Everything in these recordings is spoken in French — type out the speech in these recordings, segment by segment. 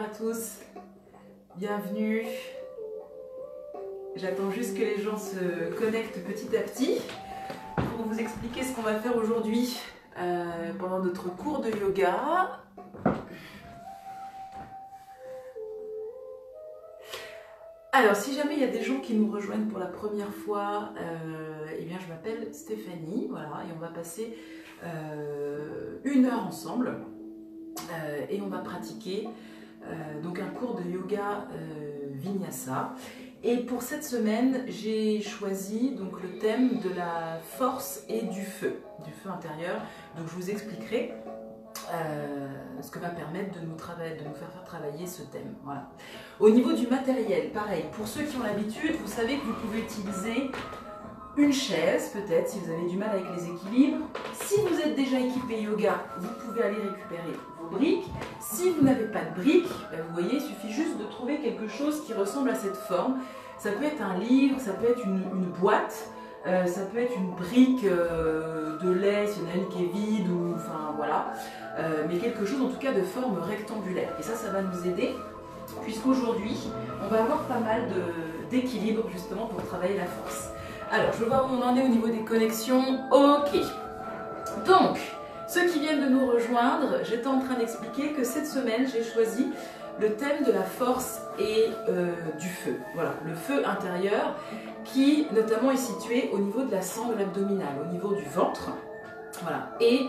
à tous, bienvenue. J'attends juste que les gens se connectent petit à petit pour vous expliquer ce qu'on va faire aujourd'hui pendant notre cours de yoga. Alors, si jamais il y a des gens qui nous rejoignent pour la première fois, eh bien, je m'appelle Stéphanie, voilà, et on va passer 1 heure ensemble et on va pratiquer donc un cours de yoga Vinyasa. Et pour cette semaine, j'ai choisi donc le thème de la force et du feu intérieur. Donc, je vous expliquerai ce que va permettre de nous faire travailler ce thème. Voilà. Au niveau du matériel, pareil, pour ceux qui ont l'habitude, vous savez que vous pouvez utiliser une chaise, peut-être, si vous avez du mal avec les équilibres. Si vous êtes déjà équipé yoga, vous pouvez aller récupérer vos briques. Si vous n'avez pas de briques, vous voyez, il suffit juste de trouver quelque chose qui ressemble à cette forme. Ça peut être un livre, ça peut être une boîte, ça peut être une brique de lait, s'il y en a une qui est vide, ou enfin voilà. Mais quelque chose en tout cas de forme rectangulaire. Et ça va nous aider, puisqu'aujourd'hui, on va avoir pas mal d'équilibre justement pour travailler la force. Alors, je veux voir où on en est au niveau des connexions. Ok. Donc, ceux qui viennent de nous rejoindre, j'étais en train d'expliquer que cette semaine, j'ai choisi le thème de la force et du feu. Voilà, le feu intérieur qui notamment est situé au niveau de la sangle abdominale, au niveau du ventre. Voilà. Et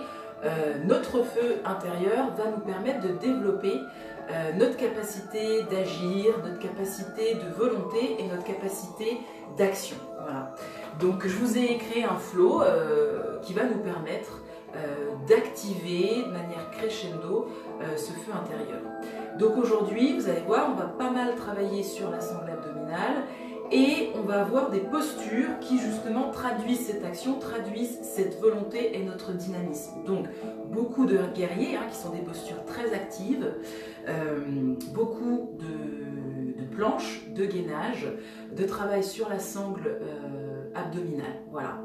notre feu intérieur va nous permettre de développer notre capacité d'agir, notre capacité de volonté et notre capacité d'action. Voilà. Donc je vous ai créé un flow qui va nous permettre d'activer de manière crescendo ce feu intérieur. Donc aujourd'hui, vous allez voir, on va pas mal travailler sur la sangle abdominale et on va avoir des postures qui justement traduisent cette action, traduisent cette volonté et notre dynamisme. Donc beaucoup de guerriers qui sont des postures très actives, beaucoup de planches, de gainage, de travail sur la sangle abdominale. Voilà.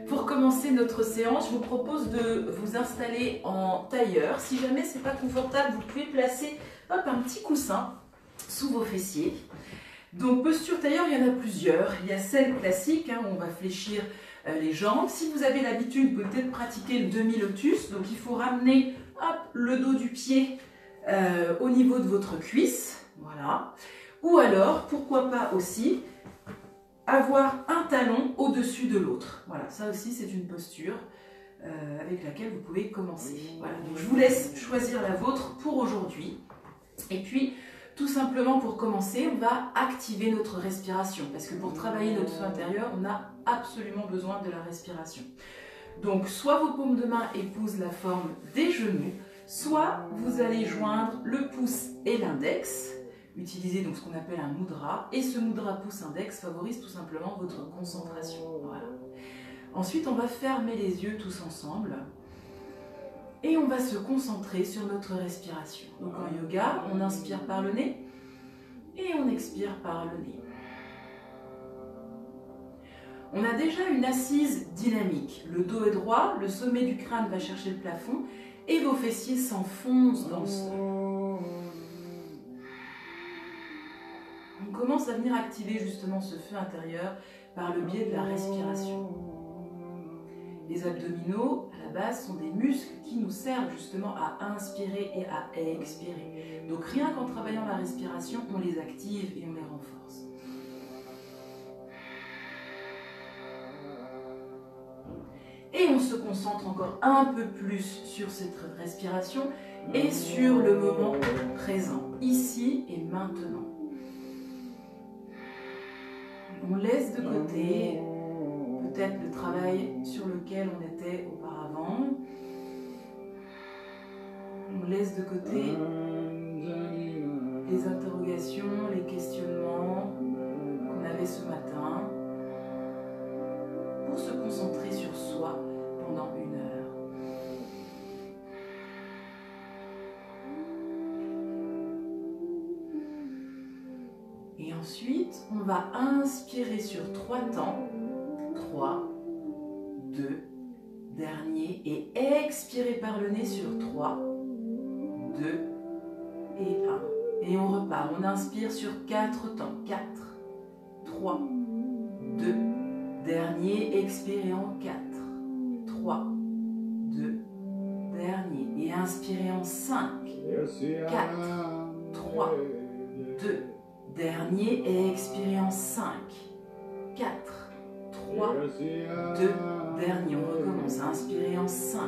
Pour commencer notre séance, je vous propose de vous installer en tailleur. Si jamais ce n'est pas confortable, vous pouvez placer un petit coussin sous vos fessiers. Donc posture tailleur, il y en a plusieurs. Il y a celle classique où on va fléchir les jambes. Si vous avez l'habitude, vous pouvez peut-être pratiquer le demi-lotus. Donc il faut ramener le dos du pied au niveau de votre cuisse. Voilà. Ou alors, pourquoi pas aussi, avoir un talon au-dessus de l'autre. Voilà, ça aussi c'est une posture avec laquelle vous pouvez commencer. Voilà, donc je vous laisse choisir la vôtre pour aujourd'hui. Et puis, tout simplement pour commencer, on va activer notre respiration. Parce que pour travailler notre feu intérieur, on a absolument besoin de la respiration. Donc, soit vos paumes de main épousent la forme des genoux, soit vous allez joindre le pouce et l'index. Utilisez donc ce qu'on appelle un mudra. Et ce mudra pouce-index favorise tout simplement votre concentration. Voilà. Ensuite, on va fermer les yeux tous ensemble. Et on va se concentrer sur notre respiration. Donc en yoga, on inspire par le nez et on expire par le nez. On a déjà une assise dynamique. Le dos est droit, le sommet du crâne va chercher le plafond et vos fessiers s'enfoncent dans le sol. On commence à venir activer justement ce feu intérieur par le biais de la respiration. Les abdominaux, à la base, sont des muscles qui nous servent justement à inspirer et à expirer. Donc rien qu'en travaillant la respiration, on les active et on les renforce. Et on se concentre encore un peu plus sur cette respiration et sur le moment présent, ici et maintenant. On laisse de côté peut-être le travail sur lequel on était auparavant. On laisse de côté les interrogations, les questionnements qu'on avait ce matin pour se concentrer sur soi pendant 1 heure. Et ensuite, on va inspirer sur 3 temps. 3, 2, dernier, et expirer par le nez sur 3, 2 et 1. Et on repart. On inspire sur 4 temps. 4, 3, 2. Dernier, expirez en 4, 3, 2. Dernier. Et inspirez en 5, 4, 3, 2. Dernier. Et expirez en 5, 4, 3, 2. Dernier. On recommence. Inspirez en 5,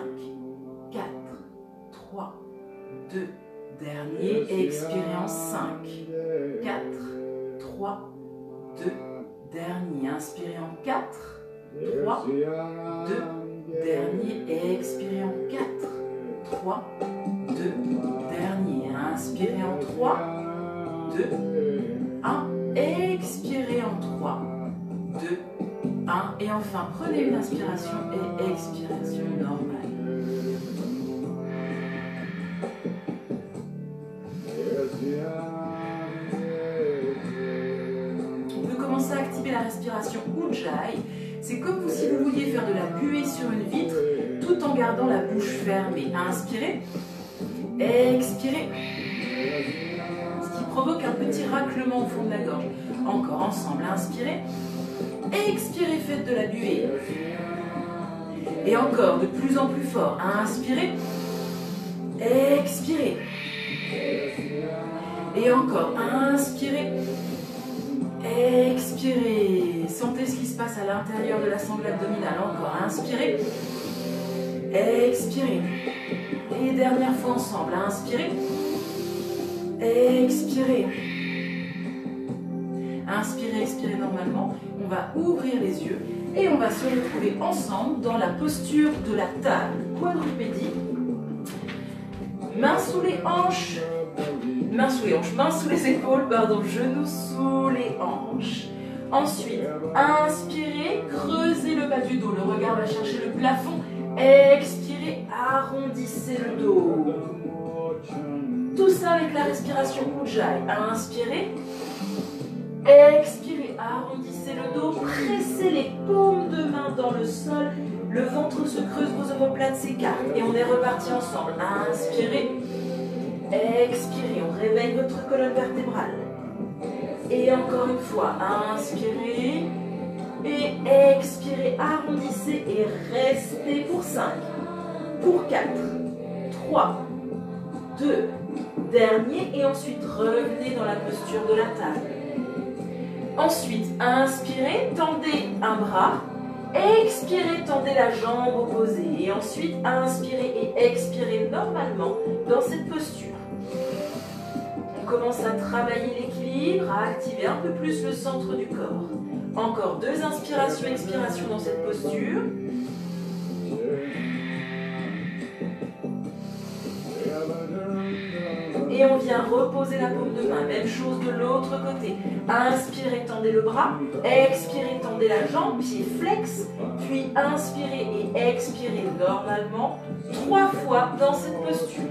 4, 3, 2. Dernier. Et expirez en 5, 4, 3, 2. Dernier. Inspirez en 4, 3, 2. Dernier. Et expirez en 4, 3, 2. Dernier. Inspirez en 3, 2, 1. Expirez en 3, 2, 1. Et enfin, prenez une inspiration et expiration normale. On peut commencer à activer la respiration Ujjayi. C'est comme si vous vouliez faire de la buée sur une vitre tout en gardant la bouche fermée. Inspirez, expirez. Ce qui provoque un petit raclement au fond de la gorge. Encore ensemble, inspirez, expirez, faites de la buée. Et encore, de plus en plus fort. Inspirez, expirez. Et encore, inspirez, expirez. Sentez ce qui se passe à l'intérieur de la sangle abdominale. Encore, inspirez, expirez. Et dernière fois ensemble, inspirez, expirez. Inspirez, expirez normalement. On va ouvrir les yeux et on va se retrouver ensemble dans la posture de la table quadrupédie. Mains sous les hanches. Mains sous les hanches, mains sous les épaules, pardon, genoux sous les hanches. Ensuite, inspirez, creusez le bas du dos, le regard va chercher le plafond. Expirez, arrondissez le dos. Tout ça avec la respiration Ujjayi. Inspirez, expirez, arrondissez le dos, pressez les paumes de main dans le sol, le ventre se creuse, vos omoplates s'écartent et on est reparti ensemble. Inspirez, expirez, on réveille votre colonne vertébrale. Et encore une fois, inspirez et expirez, arrondissez et restez pour 5, pour 4, 3, 2, dernier et ensuite revenez dans la posture de la table. Ensuite, inspirez, tendez un bras, expirez, tendez la jambe opposée et ensuite inspirez et expirez normalement dans cette posture. On commence à travailler l'équilibre, à activer un peu plus le centre du corps. Encore 2 inspirations, expirations dans cette posture. Et on vient reposer la paume de main. Même chose de l'autre côté. Inspirez, tendez le bras. Expirez, tendez la jambe, pied flex. Puis inspirez et expirez normalement 3 fois dans cette posture.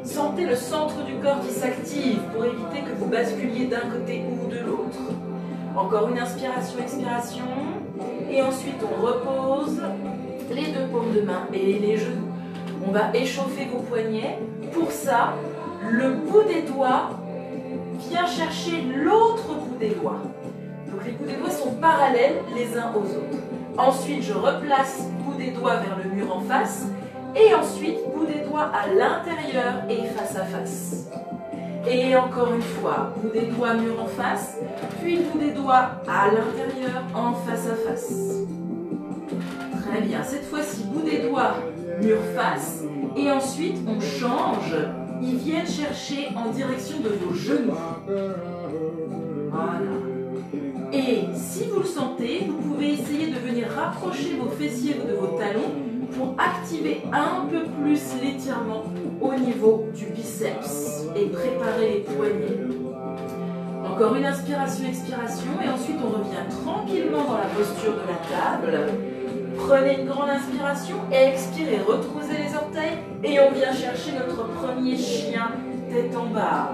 Sentez le centre du corps qui s'active pour éviter que vous basculiez d'un côté ou de l'autre. Encore une inspiration, expiration. Et ensuite, on repose les 2 paumes de main et les genoux. On va échauffer vos poignets. Pour ça, le bout des doigts vient chercher l'autre bout des doigts. Donc les bouts des doigts sont parallèles les uns aux autres. Ensuite, je replace bout des doigts vers le mur en face. Et ensuite, bout des doigts à l'intérieur et face à face. Et encore une fois, bout des doigts, mur en face. Puis bout des doigts à l'intérieur, en face à face. Très bien. Cette fois-ci, bout des doigts, mur face. Et ensuite, on change. Ils viennent chercher en direction de vos genoux. Voilà. Et si vous le sentez, vous pouvez essayer de venir rapprocher vos fessiers de vos talons pour activer un peu plus l'étirement au niveau du biceps et préparer les poignets. Encore une inspiration, expiration et ensuite on revient tranquillement dans la posture de la table. Prenez une grande inspiration, expirez, retroussez les orteils et on vient chercher notre premier chien tête en bas.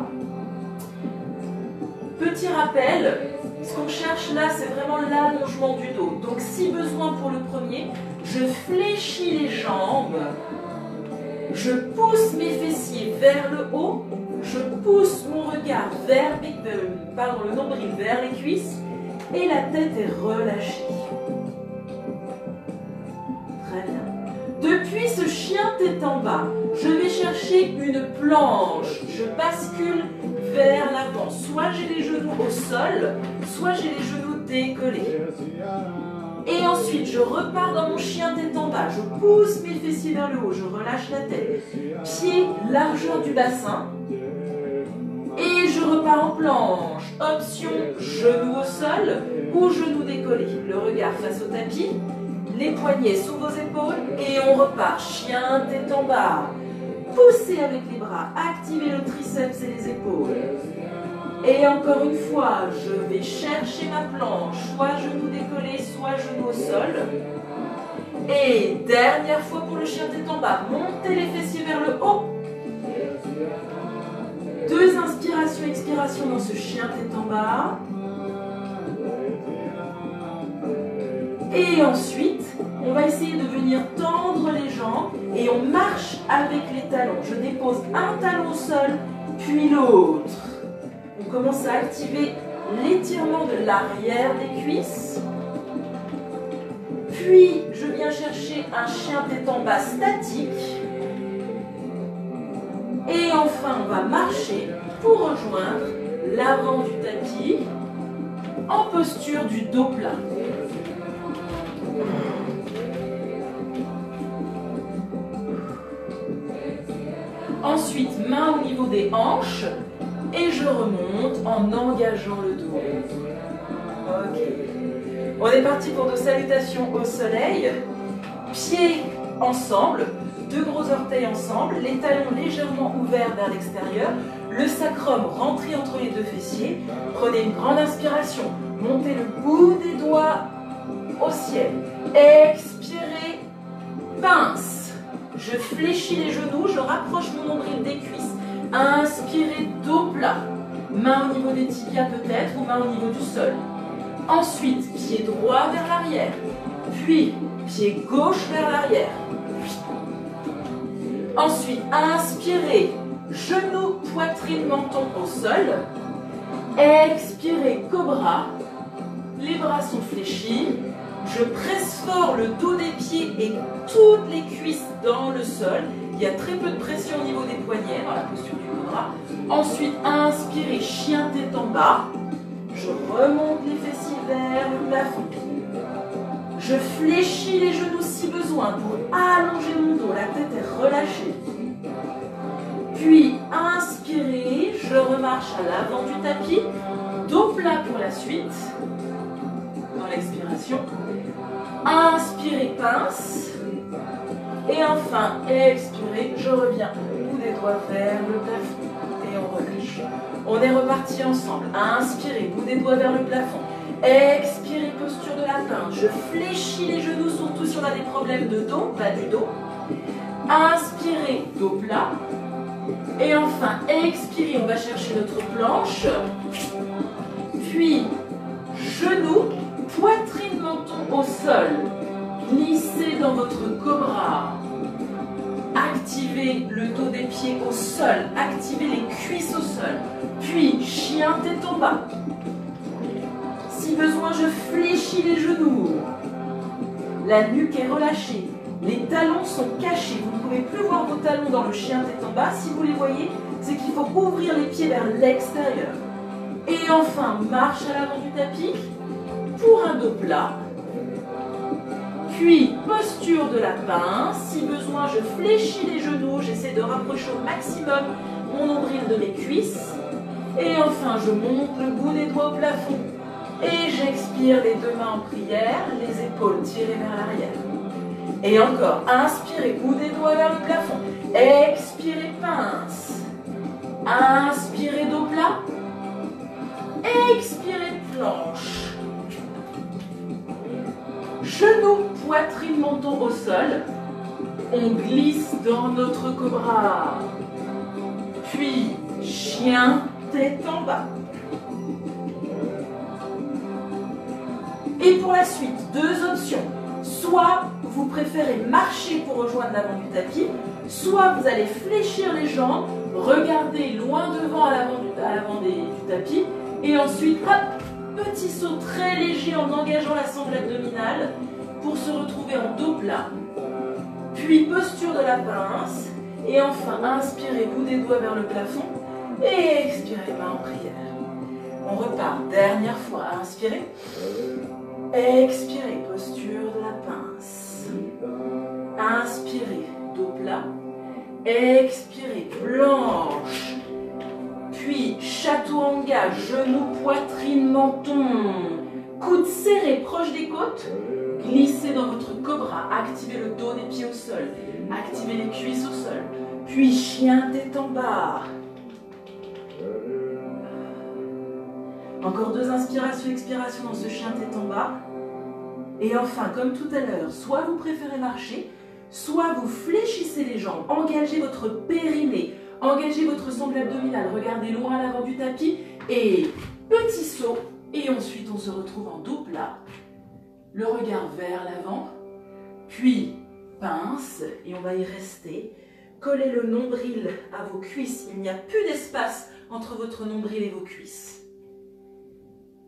Petit rappel, ce qu'on cherche là, c'est vraiment l'allongement du dos. Donc si besoin pour le premier, je fléchis les jambes Je pousse mes fessiers vers le haut. Je pousse mon regard vers le nombril vers les cuisses. Et la tête est relâchée. Très bien. Depuis ce chien tête en bas, je vais chercher une planche. Je bascule vers l'avant. Soit j'ai les genoux au sol, soit j'ai les genoux décollés. Et ensuite, je repars dans mon chien tête en bas. Je pousse mes fessiers vers le haut. Je relâche la tête. Pied, largeur du bassin. Et je repars en planche. Option, genoux au sol ou genoux décollés. Le regard face au tapis. Les poignets sous vos épaules. Et on repart. Chien tête en bas. Poussez avec les bras. Activez le triceps et les épaules. Et encore une fois, je vais chercher ma planche, soit genoux décollés, soit genoux au sol. Et dernière fois pour le chien tête en bas, montez les fessiers vers le haut. 2 inspirations, expirations dans ce chien tête en bas. Et ensuite, on va essayer de venir tendre les jambes et on marche avec les talons. Je dépose un talon au sol, puis l'autre. On commence à activer l'étirement de l'arrière des cuisses. Puis, je viens chercher un chien tête en bas statique. Et enfin, on va marcher pour rejoindre l'avant du tapis en posture du dos plat. Ensuite, main au niveau des hanches. Et je remonte en engageant le dos. Ok. On est parti pour nos salutations au soleil. Pieds ensemble, 2 gros orteils ensemble, les talons légèrement ouverts vers l'extérieur, le sacrum rentré entre les 2 fessiers. Prenez une grande inspiration, montez le bout des doigts au ciel. Expirez, pince. Je fléchis les genoux, je rapproche mon nombril des cuisses. Inspirez, dos plat. Main au niveau des tibias peut-être ou main au niveau du sol. Ensuite, pied droit vers l'arrière. Puis, pied gauche vers l'arrière. Ensuite, inspirez, genoux, poitrine, menton au sol. Expirez, cobra. Les bras sont fléchis. Je presse fort le dos des pieds et toutes les cuisses dans le sol. Il y a très peu de pression au niveau des poignets dans la posture du cobra. Ensuite, inspirez, chien tête en bas. Je remonte les fessiers vers le plafond. Je fléchis les genoux si besoin pour allonger mon dos. La tête est relâchée. Puis, inspirez, je remarche à l'avant du tapis. Dos plat pour la suite. Dans l'expiration. Inspirez, pince. Et enfin, expirez, je reviens. Bout des doigts vers le plafond. Et on relâche. On est reparti ensemble. Inspirez, bout des doigts vers le plafond. Expirez, posture de lapin. Je fléchis les genoux, surtout si on a des problèmes de dos, bas du dos. Inspirez, dos plat. Et enfin, expirez, on va chercher notre planche. Puis, genoux, poitrine, menton au sol. Glissez dans votre cobra. Activez le dos des pieds au sol. Activez les cuisses au sol. Puis, chien tête en bas. Si besoin, je fléchis les genoux. La nuque est relâchée. Les talons sont cachés. Vous ne pouvez plus voir vos talons dans le chien tête en bas. Si vous les voyez, c'est qu'il faut ouvrir les pieds vers l'extérieur. Et enfin, marche à l'avant du tapis pour un dos plat. Puis, posture de lapin. Si besoin, je fléchis les genoux. J'essaie de rapprocher au maximum mon nombril de mes cuisses. Et enfin, je monte le bout des doigts au plafond. Et j'expire les 2 mains en prière, les épaules tirées vers l'arrière. Et encore, inspirez, bout des doigts vers le plafond. Expirez, pince. Inspirez, dos plat. Expirez, planche. Genoux, poitrine, menton au sol. On glisse dans notre cobra. Puis, chien, tête en bas. Et pour la suite, 2 options. Soit vous préférez marcher pour rejoindre l'avant du tapis, Soit vous allez fléchir les jambes, regarder loin devant à l'avant du tapis, et ensuite, hop, petit saut très léger en engageant la sangle abdominale pour se retrouver en dos plat. Puis posture de la pince, et enfin inspirez, bout des doigts vers le plafond, et expirez, main en prière. On repart, dernière fois, inspirez, expirez, posture de la pince, inspirez, dos plat, expirez, planche, puis chaturanga, genou, poitrine, menton, coudes serrés proche des côtes, glissez dans votre cobra, activez le dos des pieds au sol, activez les cuisses au sol, puis chien tête en bas. Encore 2 inspirations, expirations dans ce chien tête en bas. Et enfin, comme tout à l'heure, soit vous préférez marcher, soit vous fléchissez les jambes, engagez votre périnée, engagez votre sangle abdominale, regardez loin à l'avant du tapis et petit saut. Et ensuite, on se retrouve en dos plat, le regard vers l'avant, puis pince, et on va y rester. Collez le nombril à vos cuisses, il n'y a plus d'espace entre votre nombril et vos cuisses.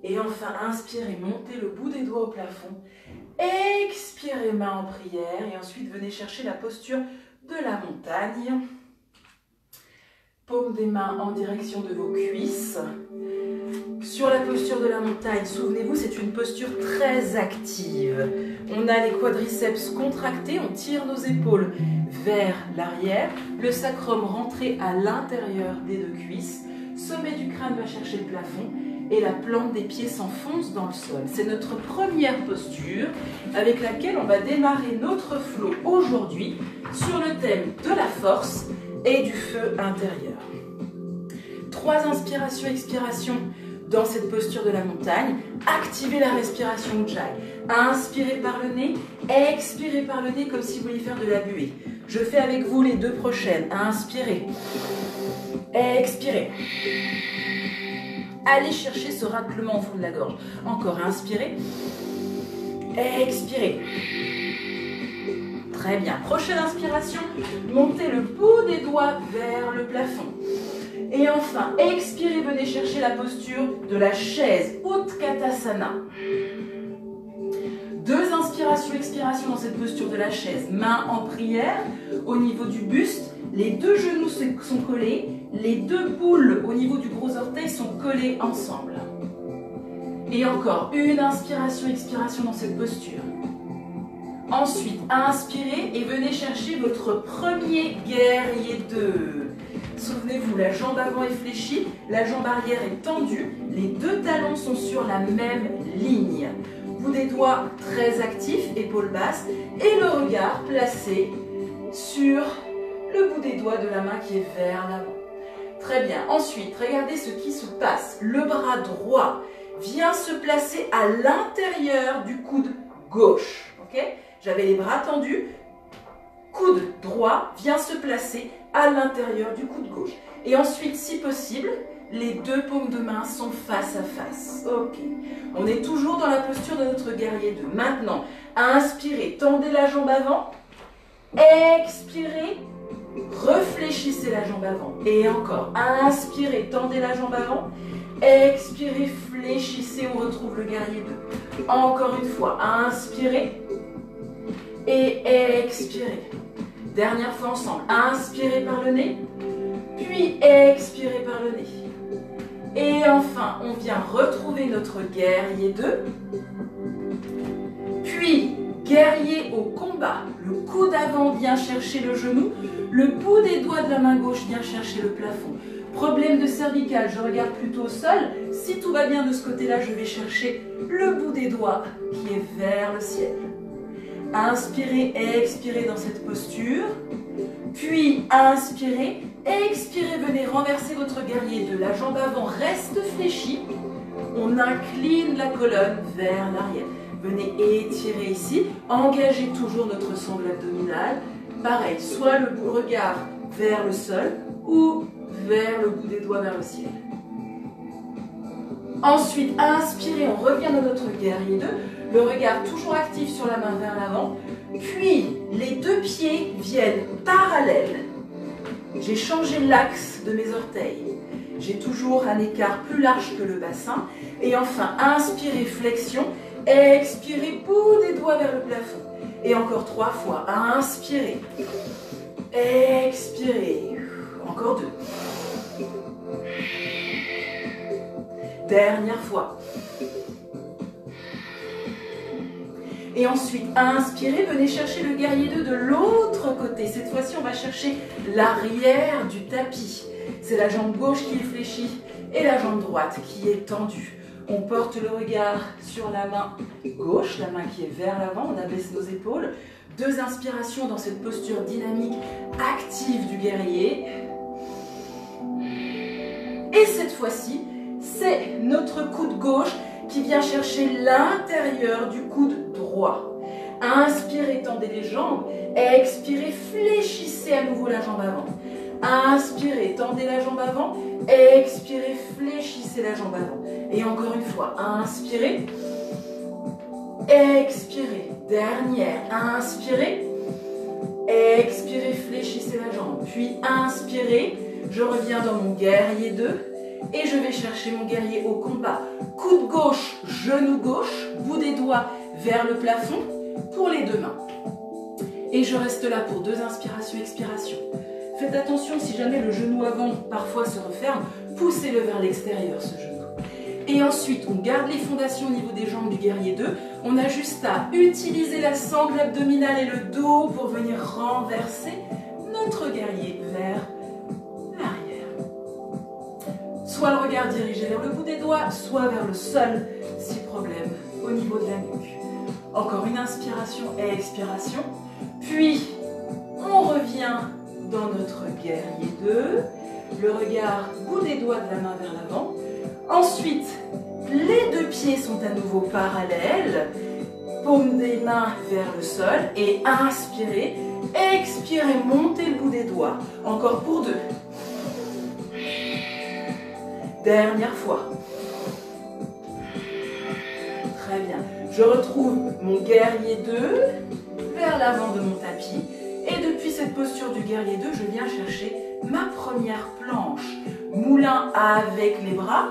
Et enfin, inspirez, montez le bout des doigts au plafond. Expirez, main en prière. Et ensuite, venez chercher la posture de la montagne. Paume des mains en direction de vos cuisses. Sur la posture de la montagne, souvenez-vous, c'est une posture très active. On a les quadriceps contractés, on tire nos épaules vers l'arrière. Le sacrum rentré à l'intérieur des 2 cuisses. Sommet du crâne va chercher le plafond. Et la plante des pieds s'enfonce dans le sol. C'est notre première posture avec laquelle on va démarrer notre flow aujourd'hui sur le thème de la force et du feu intérieur. 3 inspirations, expirations dans cette posture de la montagne. Activez la respiration Ujjayi. Inspirez par le nez, expirez par le nez comme si vous vouliez faire de la buée. Je fais avec vous les 2 prochaines. Inspirez, expirez. Allez chercher ce raclement au fond de la gorge. Encore, inspirez. Expirez. Très bien. Prochaine inspiration, montez le bout des doigts vers le plafond. Et enfin, expirez, venez chercher la posture de la chaise, Utkatasana. 2 inspirations, expirations dans cette posture de la chaise. Main en prière, au niveau du buste. Les 2 genoux sont collés. Les 2 boules au niveau du gros orteil sont collées ensemble. Et encore, une inspiration, expiration dans cette posture. Ensuite, inspirez et venez chercher votre premier guerrier 2. Souvenez-vous, la jambe avant est fléchie, la jambe arrière est tendue, les 2 talons sont sur la même ligne. Bout des doigts très actifs, épaules basses, et le regard placé sur le bout des doigts de la main qui est vers l'avant. Très bien. Ensuite, regardez ce qui se passe. Le bras droit vient se placer à l'intérieur du coude gauche. Okay? J'avais les bras tendus. Coude droit vient se placer à l'intérieur du coude gauche. Et ensuite, si possible, les 2 paumes de main sont face à face. Ok. On est toujours dans la posture de notre guerrier 2. Maintenant, inspirez, tendez la jambe avant. Expirez. Réfléchissez la jambe avant. Et encore. Inspirez, tendez la jambe avant. Expirez, fléchissez, on retrouve le guerrier 2. Encore une fois. Inspirez. Et expirez. Dernière fois ensemble. Inspirez par le nez. Puis expirez par le nez. Et enfin, on vient retrouver notre guerrier 2. Puis, guerrier au combat. Le coude avant vient chercher le genou. Le bout des doigts de la main gauche vient chercher le plafond. Problème de cervical, je regarde plutôt au sol. Si tout va bien de ce côté-là, je vais chercher le bout des doigts qui est vers le ciel. Inspirez et expirez dans cette posture. Puis, inspirez, expirez, venez renverser votre guerrier 2. La jambe avant reste fléchie. On incline la colonne vers l'arrière. Venez étirer ici. Engagez toujours notre sangle abdominale. Pareil, soit le regard vers le sol ou vers le bout des doigts vers le ciel. Ensuite, inspirez, on revient dans notre guerrier 2. Le regard toujours actif sur la main vers l'avant. Puis, les deux pieds viennent parallèles. J'ai changé l'axe de mes orteils. J'ai toujours un écart plus large que le bassin. Et enfin, inspirez, flexion. Expirez, bout des doigts vers le plafond. Et encore 3 fois. Inspirez. Expirez. Encore 2. Dernière fois. Et ensuite, inspirez, venez chercher le guerrier 2 de l'autre côté. Cette fois-ci, on va chercher l'arrière du tapis. C'est la jambe gauche qui est fléchie et la jambe droite qui est tendue. On porte le regard sur la main gauche, la main qui est vers l'avant, on abaisse nos épaules. 2 inspirations dans cette posture dynamique, active du guerrier. Et cette fois-ci, c'est notre coude gauche qui vient chercher l'intérieur du coude droit. Inspirez, tendez les jambes. Expirez, fléchissez à nouveau la jambe avant. Inspirez, tendez la jambe avant. Expirez, fléchissez la jambe avant. Et encore une fois, inspirez. Expirez. Dernière. Inspirez. Expirez, fléchissez la jambe. Puis inspirez. Je reviens dans mon guerrier 2. Et je vais chercher mon guerrier au combat. Coude gauche, genou gauche, bout des doigts vers le plafond pour les 2 mains. Et je reste là pour 2 inspirations, expirations. Faites attention si jamais le genou avant parfois se referme, poussez-le vers l'extérieur ce genou. Et ensuite, on garde les fondations au niveau des jambes du guerrier 2. On a juste à utiliser la sangle abdominale et le dos pour venir renverser notre guerrier vers l'arrière. Soit le regard dirigé vers le bout des doigts, soit vers le sol, si problème, au niveau de la nuque. Encore une inspiration et expiration. Puis, on revient dans notre guerrier 2. Le regard, bout des doigts de la main vers l'avant. Ensuite, les 2 pieds sont à nouveau parallèles. Paume des mains vers le sol. Et inspirez. Expirez, montez le bout des doigts. Encore pour 2. Dernière fois. Très bien. Je retrouve mon guerrier 2 vers l'avant de mon tapis. Et depuis cette posture du guerrier 2, je viens chercher ma première planche. Moulin avec les bras.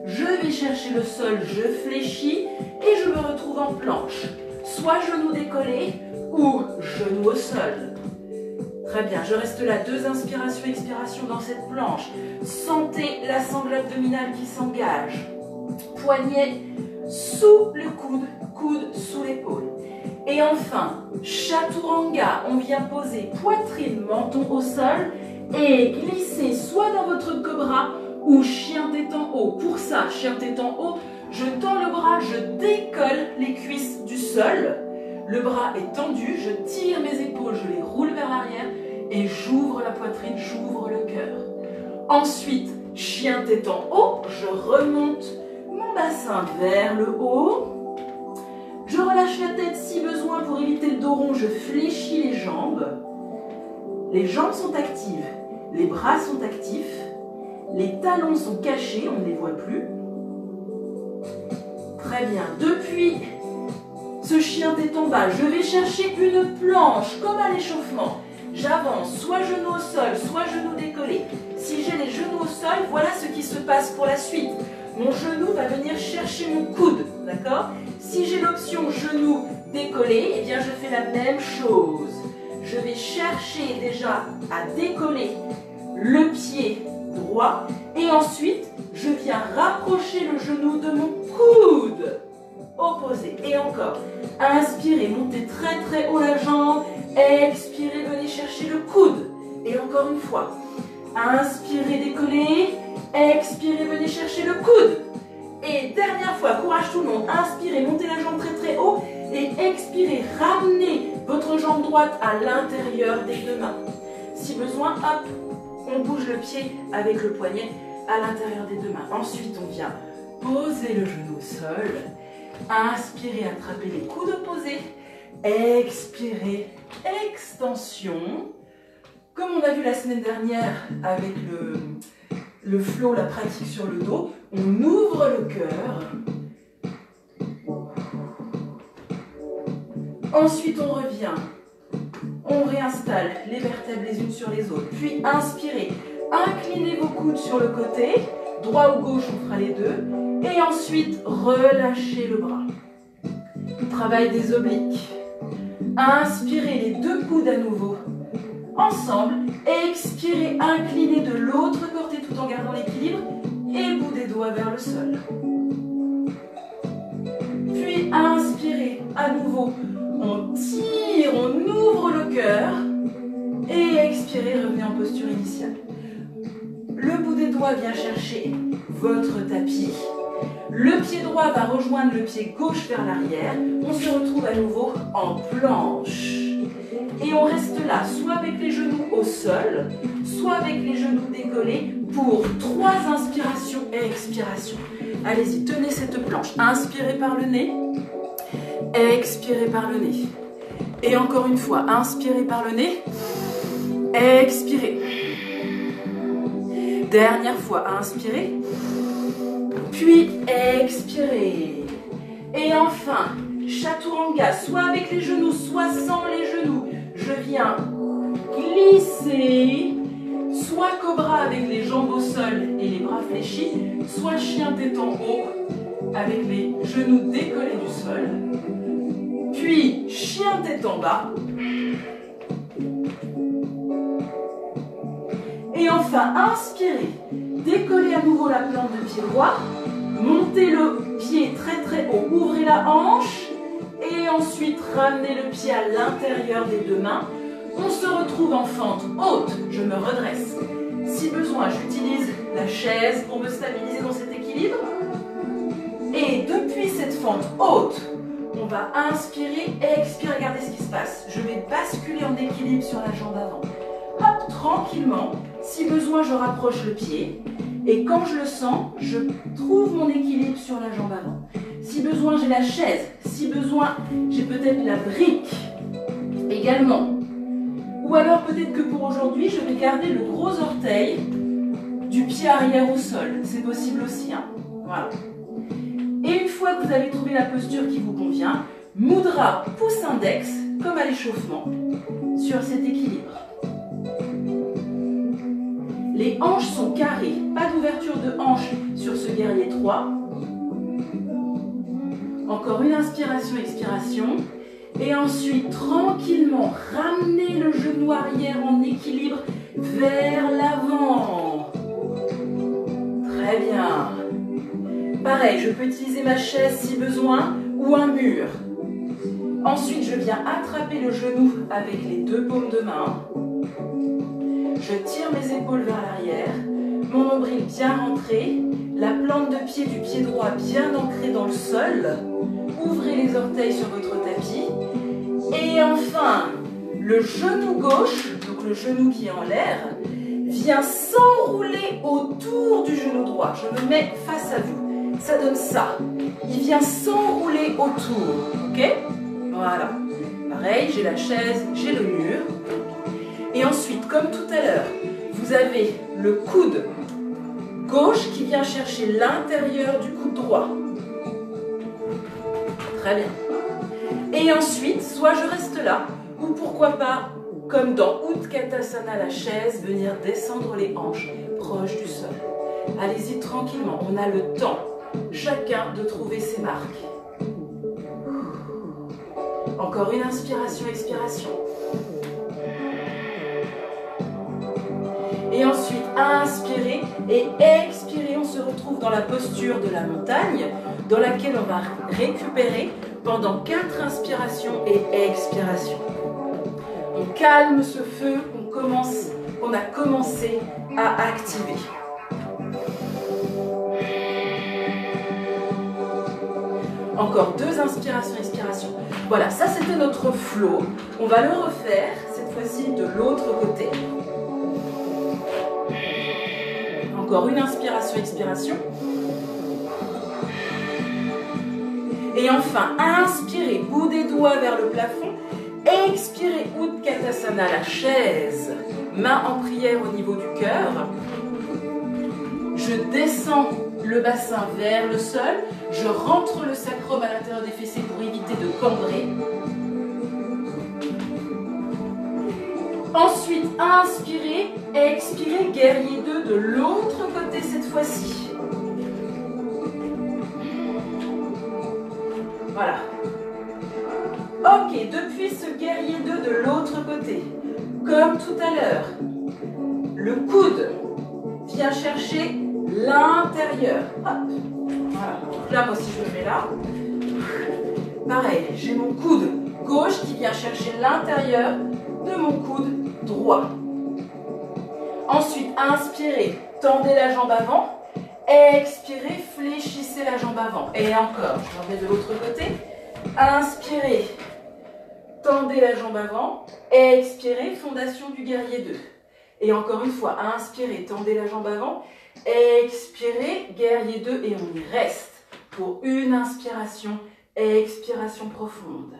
Je vais chercher le sol, je fléchis et je me retrouve en planche. Soit genou décollé ou genou au sol. Très bien, je reste là, 2 inspirations, expirations dans cette planche. Sentez la sangle abdominale qui s'engage. Poignet sous le coude, coude sous l'épaule. Et enfin, chaturanga, on vient poser poitrine, menton au sol et glisser soit dans votre cobra ou chien tête en haut. Pour ça, chien tête en haut, je tends le bras, je décolle les cuisses du sol. Le bras est tendu, je tire mes épaules, je les roule vers l'arrière et j'ouvre la poitrine, j'ouvre le cœur. Ensuite, chien tête en haut, je remonte mon bassin vers le haut. Je relâche la tête si besoin pour éviter le dos rond, je fléchis les jambes. Les jambes sont actives, les bras sont actifs, les talons sont cachés, on ne les voit plus. Très bien, depuis ce chien tête en bas, je vais chercher une planche comme à l'échauffement. J'avance, soit genou au sol, soit genou décollé. Si j'ai les genoux au sol, voilà ce qui se passe pour la suite. Mon genou va venir chercher mon coude, d'accord? Si j'ai l'option genou décollé, eh bien je fais la même chose. Je vais chercher déjà à décoller le pied droit et ensuite je viens rapprocher le genou de mon coude opposé. Et encore, inspirez, montez très très haut la jambe, expirez, venez chercher le coude. Et encore une fois, inspirez, décollez, expirez, venez chercher le coude. Et dernière fois, courage tout le monde, inspirez, montez la jambe très très haut et expirez, ramenez votre jambe droite à l'intérieur des 2 mains. Si besoin, hop, on bouge le pied avec le poignet à l'intérieur des 2 mains. Ensuite, on vient poser le genou au sol, inspirez, attrapez les coudes opposés, expirez, extension. Comme on a vu la semaine dernière avec le flow, la pratique sur le dos, on ouvre le cœur. Ensuite, on revient. On réinstalle les vertèbres les unes sur les autres. Puis, inspirez. Inclinez vos coudes sur le côté. Droit ou gauche, on fera les deux. Et ensuite, relâchez le bras. Travail des obliques. Inspirez les deux coudes à nouveau. Ensemble. Expirez, inclinez de l'autre côté tout en gardant l'équilibre. Et bout des doigts vers le sol. Puis, inspirez à nouveau. On tire, on ouvre le cœur. Et expirez, revenez en posture initiale. Le bout des doigts vient chercher votre tapis. Le pied droit va rejoindre le pied gauche vers l'arrière. On se retrouve à nouveau en planche. Et on reste là, soit avec les genoux au sol, soit avec les genoux décollés pour 3 inspirations et expirations. Allez-y, tenez cette planche. Inspirez par le nez. Expirez par le nez. Et encore une fois, inspirez par le nez. Expirez. Dernière fois, inspirez. Puis expirez. Et enfin, chaturanga, soit avec les genoux, soit sans les genoux. Je viens glisser. Soit cobra avec les jambes au sol et les bras fléchis. Soit chien tête en haut avec les genoux décollés du sol. Puis chien tête en bas. Et enfin, inspirez. Décollez à nouveau la plante de pied droit. Montez le pied très très haut. Ouvrez la hanche. Et ensuite, ramenez le pied à l'intérieur des deux mains. On se retrouve en fente haute. Je me redresse. Si besoin, j'utilise la chaise pour me stabiliser dans cet équilibre. Et depuis cette fente haute, on va inspirer et expirer. Regardez ce qui se passe. Je vais basculer en équilibre sur la jambe avant. Hop, tranquillement. Si besoin, je rapproche le pied. Et quand je le sens, je trouve mon équilibre sur la jambe avant. Si besoin, j'ai la chaise. Si besoin, j'ai peut-être la brique également. Ou alors peut-être que pour aujourd'hui, je vais garder le gros orteil du pied arrière au sol. C'est possible aussi. Hein. Voilà. Et une fois que vous avez trouvé la posture qui vous convient, mudra pouce index, comme à l'échauffement, sur cet équilibre. Les hanches sont carrées, pas d'ouverture de hanches sur ce guerrier 3. Encore une inspiration, expiration. Et ensuite, tranquillement, ramenez le genou arrière en équilibre vers l'avant. Très bien. Pareil, je peux utiliser ma chaise si besoin ou un mur. Ensuite, je viens attraper le genou avec les deux paumes de main. Je tire mes épaules vers l'arrière, mon nombril bien rentré, la plante de pied du pied droit bien ancrée dans le sol. Ouvrez les orteils sur votre tapis. Et enfin, le genou gauche, donc le genou qui est en l'air, vient s'enrouler autour du genou droit. Je me mets face à vous. Ça donne ça. Il vient s'enrouler autour. Ok? Voilà. Pareil, j'ai la chaise, j'ai le mur. Et ensuite, comme tout à l'heure, vous avez le coude gauche qui vient chercher l'intérieur du coude droit. Très bien. Et ensuite, soit je reste là, ou pourquoi pas, comme dans Utkatasana, la chaise, venir descendre les hanches proches du sol. Allez-y tranquillement, on a le temps, chacun, de trouver ses marques. Encore une inspiration, expiration. Et ensuite, inspirez et expirez. On se retrouve dans la posture de la montagne, dans laquelle on va récupérer pendant 4 inspirations et expirations. On calme ce feu qu'on a commencé à activer. Encore 2 inspirations, expirations. Voilà, ça c'était notre flow. On va le refaire, cette fois-ci de l'autre côté. Encore une inspiration, expiration. Et enfin, inspirez, bout des doigts vers le plafond. Expirez, Utkatasana, la chaise. Main en prière au niveau du cœur. Je descends le bassin vers le sol. Je rentre le sacrum à l'intérieur des fessiers pour éviter de cambrer. Ensuite, inspirez, expirez, guerrier 2 de l'autre côté cette fois-ci. Voilà. Ok, depuis ce guerrier 2 de l'autre côté, comme tout à l'heure, le coude vient chercher l'intérieur. Hop. Voilà. Là, moi aussi, je me mets là. Pareil, j'ai mon coude gauche qui vient chercher l'intérieur de mon coude droit. Ensuite, inspirez, tendez la jambe avant. Expirez, fléchissez la jambe avant. Et encore, je remets de l'autre côté. Inspirez, tendez la jambe avant. Expirez, fondation du guerrier 2. Et encore une fois, inspirez, tendez la jambe avant. Expirez, guerrier 2 et on y reste pour une inspiration, expiration profonde.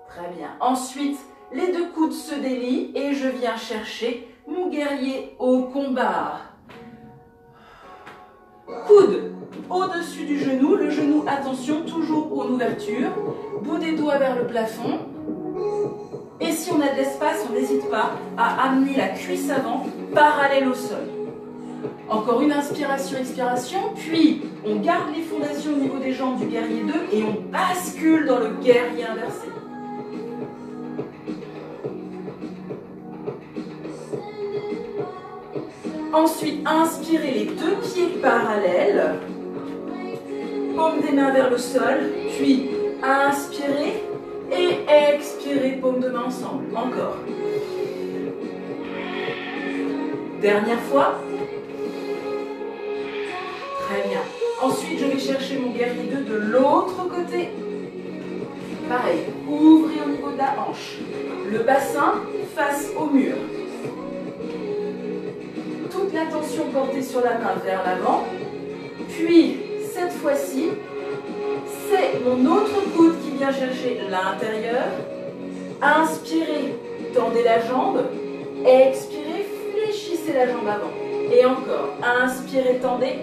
Très bien. Ensuite, les deux coudes se délient et je viens chercher mon guerrier au combat. Coude au-dessus du genou, le genou, attention, toujours en ouverture, bout des doigts vers le plafond. Et si on a de l'espace, on n'hésite pas à amener la cuisse avant, parallèle au sol. Encore une inspiration, expiration, puis on garde les fondations au niveau des jambes du guerrier 2 et on bascule dans le guerrier inversé. Ensuite, inspirez les deux pieds parallèles, paume des mains vers le sol, puis inspirez et expirez, paume de main ensemble. Encore. Dernière fois. Très bien. Ensuite, je vais chercher mon guerrier 2 de l'autre côté. Pareil, ouvrez au niveau de la hanche. Le bassin face au mur. Toute l'attention portée sur la main vers l'avant. Puis, cette fois-ci, c'est mon autre coude qui vient chercher l'intérieur. Inspirez, tendez la jambe. Expirez, fléchissez la jambe avant. Et encore, inspirez, tendez.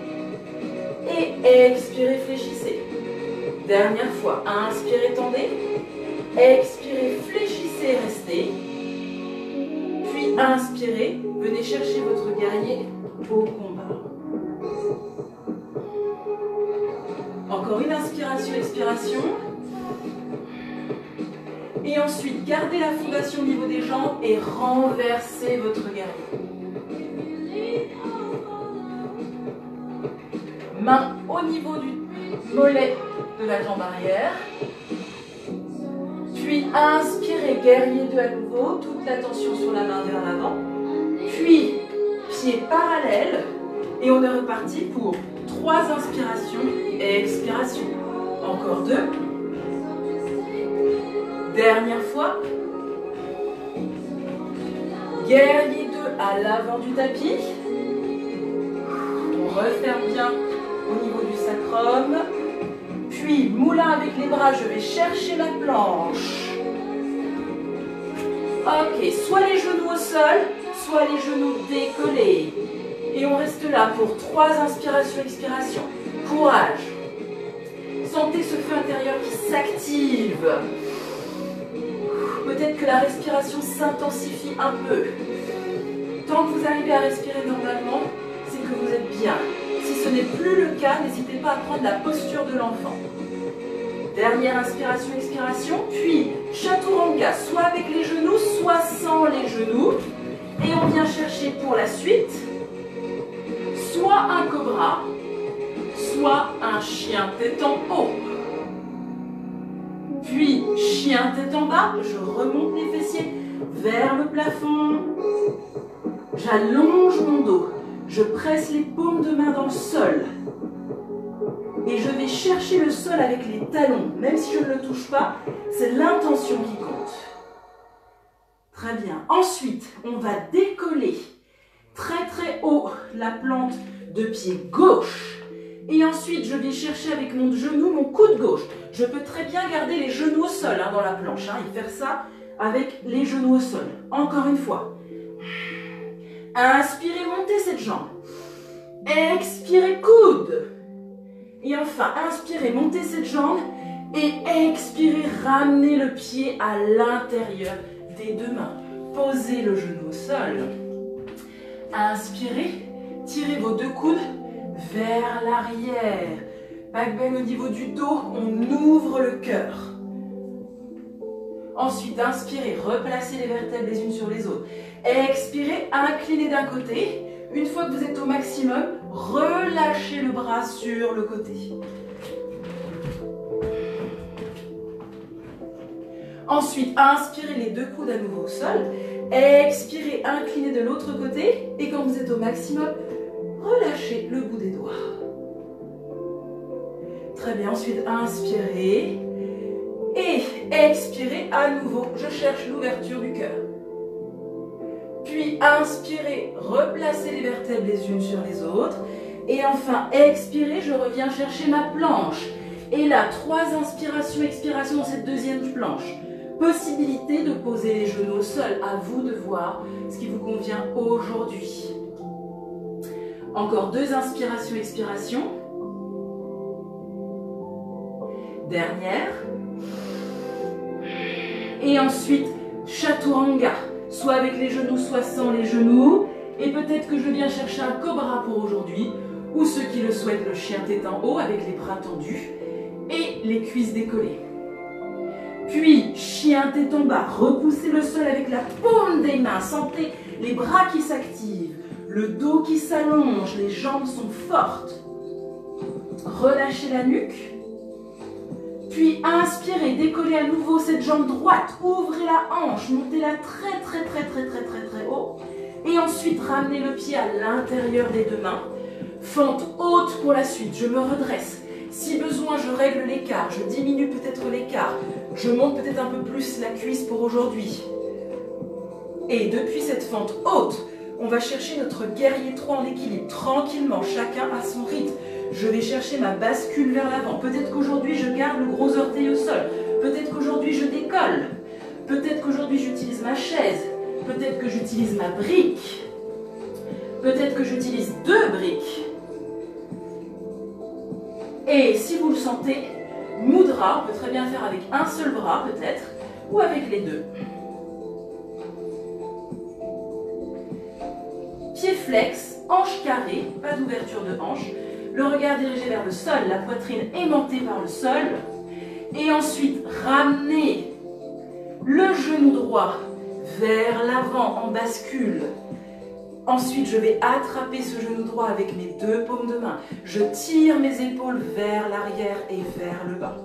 Et expirez, fléchissez. Dernière fois, inspirez, tendez. Expirez, fléchissez, restez. Puis inspirez, venez chercher votre guerrier au combat. Encore une inspiration, expiration. Et ensuite, gardez la fondation au niveau des jambes et renversez votre guerrier. Main au niveau du mollet de la jambe arrière. Puis inspirez, guerrier 2 à nouveau, toute l'attention sur la main vers l'avant. Puis pied parallèle et on est reparti pour 3 inspirations et expirations. Encore 2. Dernière fois. Guerrier 2 à l'avant du tapis. On referme bien au niveau du sacrum. Puis, moulin avec les bras, je vais chercher la planche. Ok, soit les genoux au sol, soit les genoux décollés. Et on reste là pour 3 inspirations, expirations. Courage. Sentez ce feu intérieur qui s'active. Peut-être que la respiration s'intensifie un peu. Tant que vous arrivez à respirer normalement, c'est que vous êtes bien. Si ce n'est plus le cas, n'hésitez pas à prendre la posture de l'enfant. Dernière inspiration, expiration, puis chaturanga, soit avec les genoux, soit sans les genoux. Et on vient chercher pour la suite, soit un cobra, soit un chien tête en haut. Puis chien tête en bas, je remonte les fessiers vers le plafond. J'allonge mon dos. Je presse les paumes de main dans le sol. Et je vais chercher le sol avec les talons. Même si je ne le touche pas, c'est l'intention qui compte. Très bien. Ensuite, on va décoller très très haut la plante de pied gauche. Et ensuite, je vais chercher avec mon genou mon coude gauche. Je peux très bien garder les genoux au sol dans la planche. Et faire ça avec les genoux au sol. Encore une fois. Inspirez, montez cette jambe. Expirez, coude. Et enfin, inspirez, montez cette jambe. Et expirez, ramenez le pied à l'intérieur des deux mains. posez le genou au sol. Inspirez, tirez vos deux coudes vers l'arrière. Back bend au niveau du dos, on ouvre le cœur. Ensuite, inspirez, replacez les vertèbres les unes sur les autres. Expirez, inclinez d'un côté. Une fois que vous êtes au maximum, relâchez le bras sur le côté. Ensuite, inspirez les deux coudes à nouveau au sol. Expirez, inclinez de l'autre côté. Et quand vous êtes au maximum, relâchez le bout des doigts. Très bien, ensuite inspirez. Et expirez à nouveau, je cherche l'ouverture du cœur. Puis inspirez, replacez les vertèbres les unes sur les autres. Et enfin, expirez, je reviens chercher ma planche. Et là, 3 inspirations, expirations dans cette deuxième planche. Possibilité de poser les genoux au sol. À vous de voir ce qui vous convient aujourd'hui. Encore 2 inspirations, expirations. Dernière. Et ensuite, Chaturanga. Soit avec les genoux, soit sans les genoux. Et peut-être que je viens chercher un cobra pour aujourd'hui. Ou ceux qui le souhaitent, le chien tête en haut avec les bras tendus. Et les cuisses décollées. Puis, chien tête en bas. Repoussez le sol avec la paume des mains. Sentez les bras qui s'activent. Le dos qui s'allonge. Les jambes sont fortes. Relâchez la nuque. Puis inspirez, décollez à nouveau cette jambe droite, ouvrez la hanche, montez-la très haut. Et ensuite ramenez le pied à l'intérieur des deux mains. Fente haute pour la suite, je me redresse. Si besoin, je règle l'écart, je diminue peut-être l'écart. Je monte peut-être un peu plus la cuisse pour aujourd'hui. Et depuis cette fente haute, on va chercher notre guerrier 3 en équilibre, tranquillement, chacun à son rythme. Je vais chercher ma bascule vers l'avant. Peut-être qu'aujourd'hui, je garde le gros orteil au sol. Peut-être qu'aujourd'hui, je décolle. Peut-être qu'aujourd'hui, j'utilise ma chaise. Peut-être que j'utilise ma brique. Peut-être que j'utilise 2 briques. Et si vous le sentez, mudra, on peut très bien faire avec un seul bras, peut-être, ou avec les 2. Pied flex, hanche carrée, pas d'ouverture de hanche. Le regard dirigé vers le sol, la poitrine aimantée par le sol. Et ensuite, ramenez le genou droit vers l'avant en bascule. Ensuite, je vais attraper ce genou droit avec mes 2 paumes de main. Je tire mes épaules vers l'arrière et vers le bas.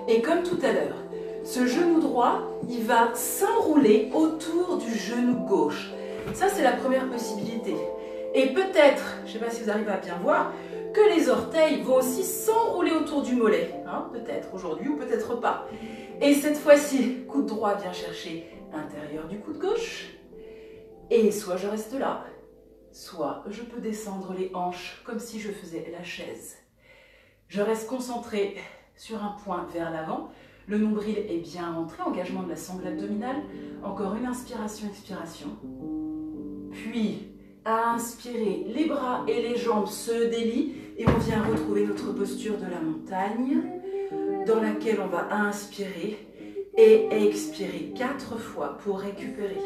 Et comme tout à l'heure, ce genou droit, il va s'enrouler autour du genou gauche. Ça, c'est la première possibilité. Et peut-être, je ne sais pas si vous arrivez à bien voir, que les orteils vont aussi s'enrouler autour du mollet. Hein, peut-être aujourd'hui ou peut-être pas. Et cette fois-ci, coude droit vient chercher l'intérieur du coude gauche. Et soit je reste là, soit je peux descendre les hanches comme si je faisais la chaise. Je reste concentrée sur un point vers l'avant. Le nombril est bien rentré, engagement de la sangle abdominale. Encore une inspiration, expiration. Puis, inspirez, les bras et les jambes se délient et on vient retrouver notre posture de la montagne dans laquelle on va inspirer et expirer 4 fois pour récupérer.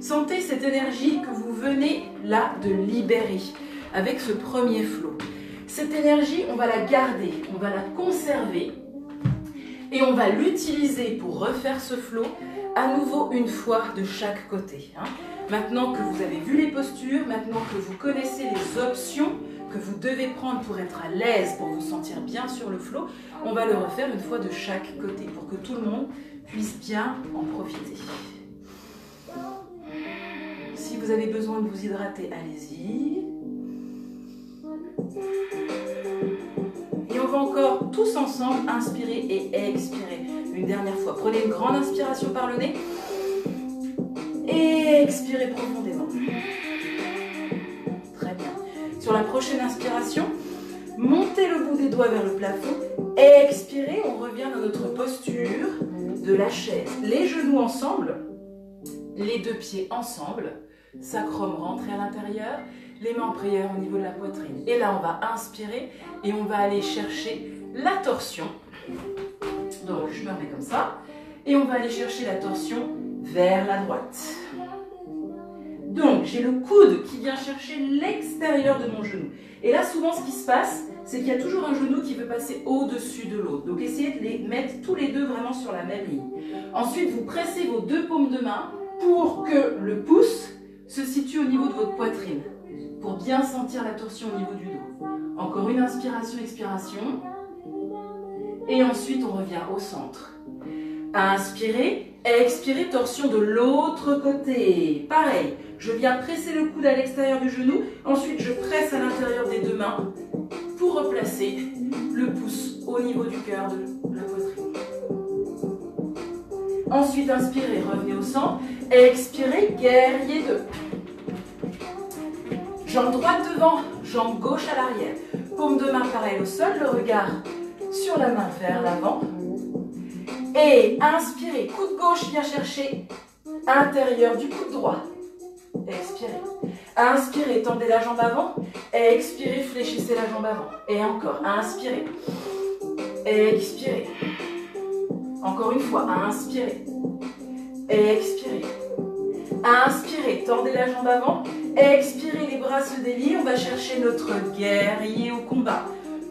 Sentez cette énergie que vous venez là de libérer avec ce premier flot. Cette énergie, on va la garder, on va la conserver et on va l'utiliser pour refaire ce flot à nouveau une fois de chaque côté. Maintenant que vous avez vu les postures, maintenant que vous connaissez les options que vous devez prendre pour être à l'aise, pour vous sentir bien sur le flot, on va le refaire une fois de chaque côté pour que tout le monde puisse bien en profiter. Si vous avez besoin de vous hydrater, allez-y. Et on va encore tous ensemble inspirer et expirer. Une dernière fois, prenez une grande inspiration par le nez. Et expirez profondément. Très bien. Sur la prochaine inspiration, montez le bout des doigts vers le plafond. Expirez, on revient dans notre posture de la chaise. Les genoux ensemble, les 2 pieds ensemble. Sacrum rentré à l'intérieur, les mains en prière au niveau de la poitrine. Et là, on va inspirer et on va aller chercher la torsion. Donc, je me remets comme ça. Et on va aller chercher la torsion vers la droite. Donc, j'ai le coude qui vient chercher l'extérieur de mon genou. Et là, souvent, ce qui se passe, c'est qu'il y a toujours un genou qui veut passer au-dessus de l'autre. Donc, essayez de les mettre tous les deux vraiment sur la même ligne. Ensuite, vous pressez vos deux paumes de main pour que le pouce se situe au niveau de votre poitrine, pour bien sentir la torsion au niveau du dos. Encore une inspiration, expiration. Et ensuite, on revient au centre. Inspirez, expirez, torsion de l'autre côté. Pareil, je viens presser le coude à l'extérieur du genou. Ensuite, je presse à l'intérieur des deux mains pour replacer le pouce au niveau du cœur de la poitrine. Ensuite, inspirez, revenez au centre. Expirez, guerrier 2. Jambe droite devant, jambe gauche à l'arrière. Paume de main pareil au sol, le regard sur la main vers l'avant. Et inspirez, coude gauche vient chercher intérieur du coude droit. Expirez. Inspirez, tendez la jambe avant. Expirez, fléchissez la jambe avant. Et encore, inspirez. Expirez. Encore une fois, inspirez. Expirez. Inspirez, tendez la jambe avant. Expirez, les bras se délient. On va chercher notre guerrier au combat.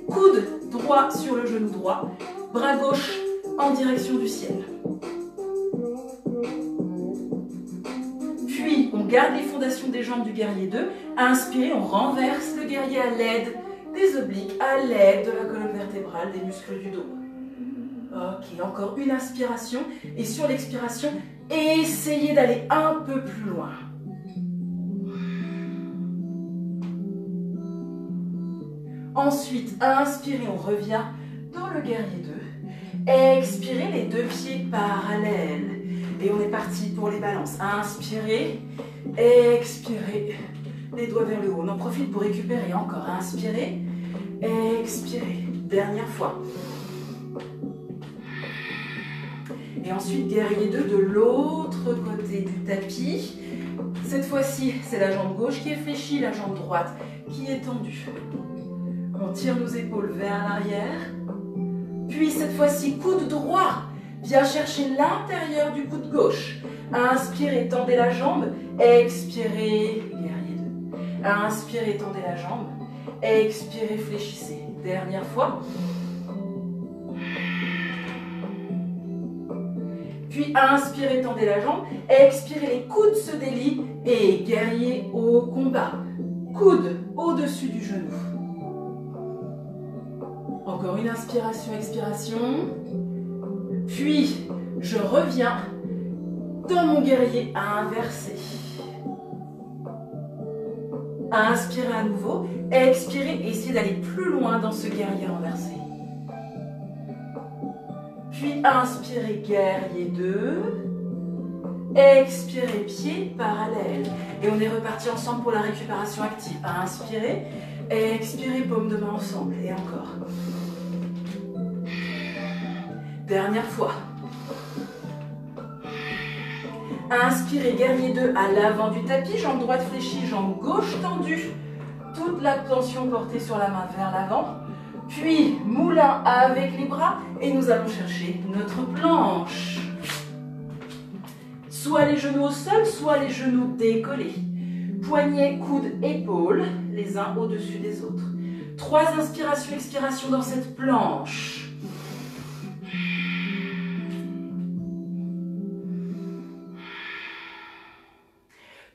Coude droit sur le genou droit. Bras gauche en direction du ciel. Puis, on garde les fondations des jambes du guerrier 2. Inspirez, on renverse le guerrier à l'aide des obliques, à l'aide de la colonne vertébrale, des muscles du dos. Ok, encore une inspiration. Et sur l'expiration, essayez d'aller un peu plus loin. Ensuite, inspirez, on revient dans le guerrier 2. Expirez, les deux pieds parallèles. Et on est parti pour les balances. Inspirez, expirez, les doigts vers le haut. On en profite pour récupérer encore. Inspirez, expirez. Dernière fois. Et ensuite, guerrier 2 de l'autre côté du tapis. Cette fois-ci, c'est la jambe gauche qui est fléchie, la jambe droite qui est tendue. On tire nos épaules vers l'arrière. Puis cette fois-ci, coude droit vient chercher l'intérieur du coude gauche. Inspirez, tendez la jambe. Expirez, guerrier 2. Inspirez, tendez la jambe. Expirez, fléchissez. Dernière fois. Puis inspirez, tendez la jambe. Expirez, les coudes se délient. Et guerrier au combat. Coude au-dessus du genou. Encore une inspiration, expiration. Puis, je reviens dans mon guerrier inversé. Inspirez à nouveau. Expirez et essayez d'aller plus loin dans ce guerrier inversé. Puis, inspirez, guerrier 2. Expirez, pied parallèle. Et on est reparti ensemble pour la récupération active. Inspirez, expirez, paume de main ensemble. Et encore. Dernière fois. Inspirez, guerrier 2 à l'avant du tapis. Jambe droite fléchie, jambe gauche tendue. Toute la tension portée sur la main vers l'avant. Puis, moulin avec les bras. Et nous allons chercher notre planche. Soit les genoux au sol, soit les genoux décollés. Poignets, coudes, épaules, les uns au-dessus des autres. 3 inspirations, expirations dans cette planche.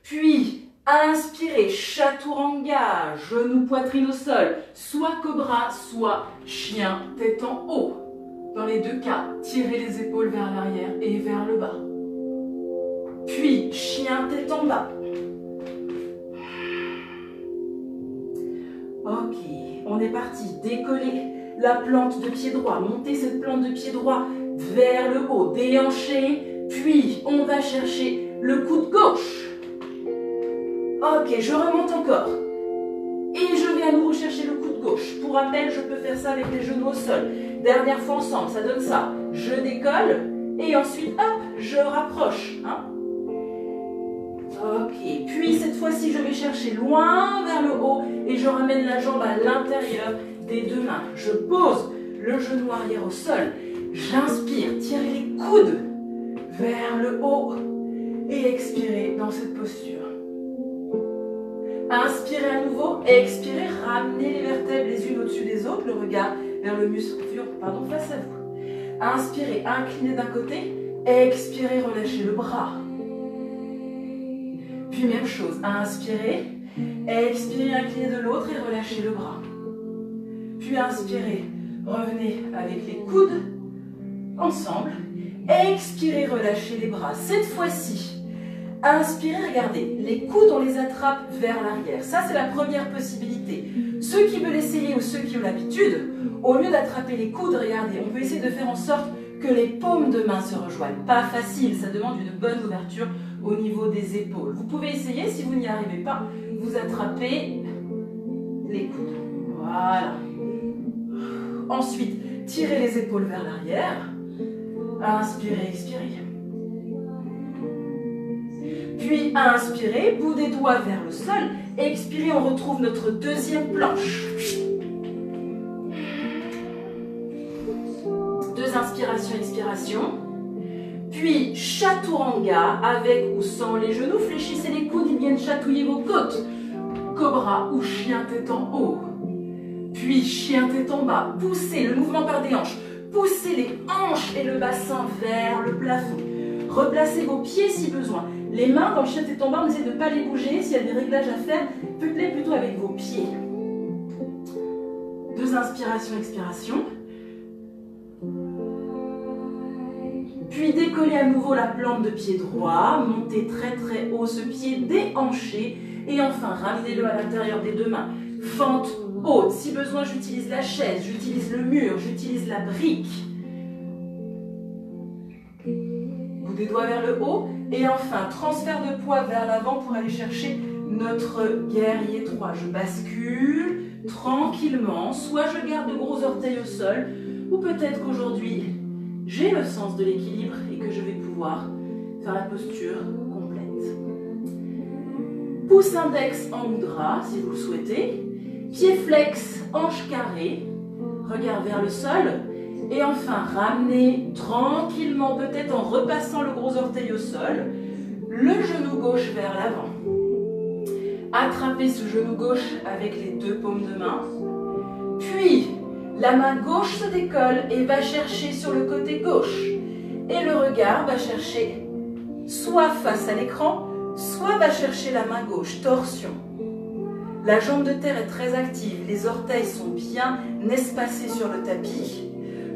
Puis, inspirez, chaturanga, genou, poitrine au sol, soit cobra, soit chien, tête en haut. Dans les deux cas, tirez les épaules vers l'arrière et vers le bas. Puis, chien, tête en bas. Ok, on est parti. Décoller la plante de pied droit. Montez cette plante de pied droit vers le haut. Déhancher. Puis, on va chercher le coude gauche. Ok, je remonte encore. Et je vais à nouveau chercher le coude gauche. Pour rappel, je peux faire ça avec les genoux au sol. Dernière fois ensemble, ça donne ça. Je décolle et ensuite, hop, je rapproche. Hein? Ok, puis cette fois-ci, je vais chercher loin vers le haut et je ramène la jambe à l'intérieur des deux mains. Je pose le genou arrière au sol J'inspire, tirez les coudes vers le haut et expirez dans cette posture. Inspirez à nouveau, expirez, ramenez les vertèbres les unes au-dessus des autres, le regard vers le muscle face à vous. Inspirez, inclinez d'un côté, expirez, relâchez le bras. Puis même chose, inspirez, expirez, inclinez de l'autre et relâchez le bras. Puis inspirez, revenez avec les coudes ensemble, expirez, relâchez les bras. Cette fois-ci, inspirez, regardez, les coudes on les attrape vers l'arrière. Ça c'est la première possibilité. Ceux qui veulent essayer ou ceux qui ont l'habitude, au lieu d'attraper les coudes, regardez, on peut essayer de faire en sorte que les paumes de main se rejoignent. Pas facile, ça demande une bonne ouverture au niveau des épaules. Vous pouvez essayer, si vous n'y arrivez pas, vous attrapez les coudes. Voilà. Ensuite, tirez les épaules vers l'arrière. Inspirez, expirez. Puis inspirez, bout des doigts vers le sol. Expirez, on retrouve notre deuxième planche. Deux inspirations, expiration. Puis chaturanga, avec ou sans les genoux. Fléchissez les coudes, ils viennent chatouiller vos côtes. Cobra ou chien tête en haut. Puis chien tête en bas. Poussez le mouvement par des hanches. Poussez les hanches et le bassin vers le plafond. Replacez vos pieds si besoin. Les mains dans le chien tête en bas, on essaie de ne pas les bouger. S'il y a des réglages à faire, faites-les plutôt avec vos pieds. Deux inspirations, expiration. Puis décollez à nouveau la plante de pied droit. Montez très très haut ce pied déhanché. Et enfin, ramenez-le à l'intérieur des deux mains. Fente haute. Si besoin, j'utilise la chaise, j'utilise le mur, j'utilise la brique. Bout des doigts vers le haut. Et enfin, transfert de poids vers l'avant pour aller chercher notre guerrier 3. Je bascule tranquillement. Soit je garde de gros orteils au sol, ou peut-être qu'aujourd'hui, j'ai le sens de l'équilibre et que je vais pouvoir faire la posture complète. Pouce index en mudra, si vous le souhaitez. Pied flex, hanche carrée. Regard vers le sol. Et enfin, ramenez tranquillement, peut-être en repassant le gros orteil au sol, le genou gauche vers l'avant. Attrapez ce genou gauche avec les deux paumes de main. Puis, la main gauche se décolle et va chercher sur le côté gauche. Et le regard va chercher soit face à l'écran, soit va chercher la main gauche, torsion. La jambe de terre est très active, les orteils sont bien espacés sur le tapis.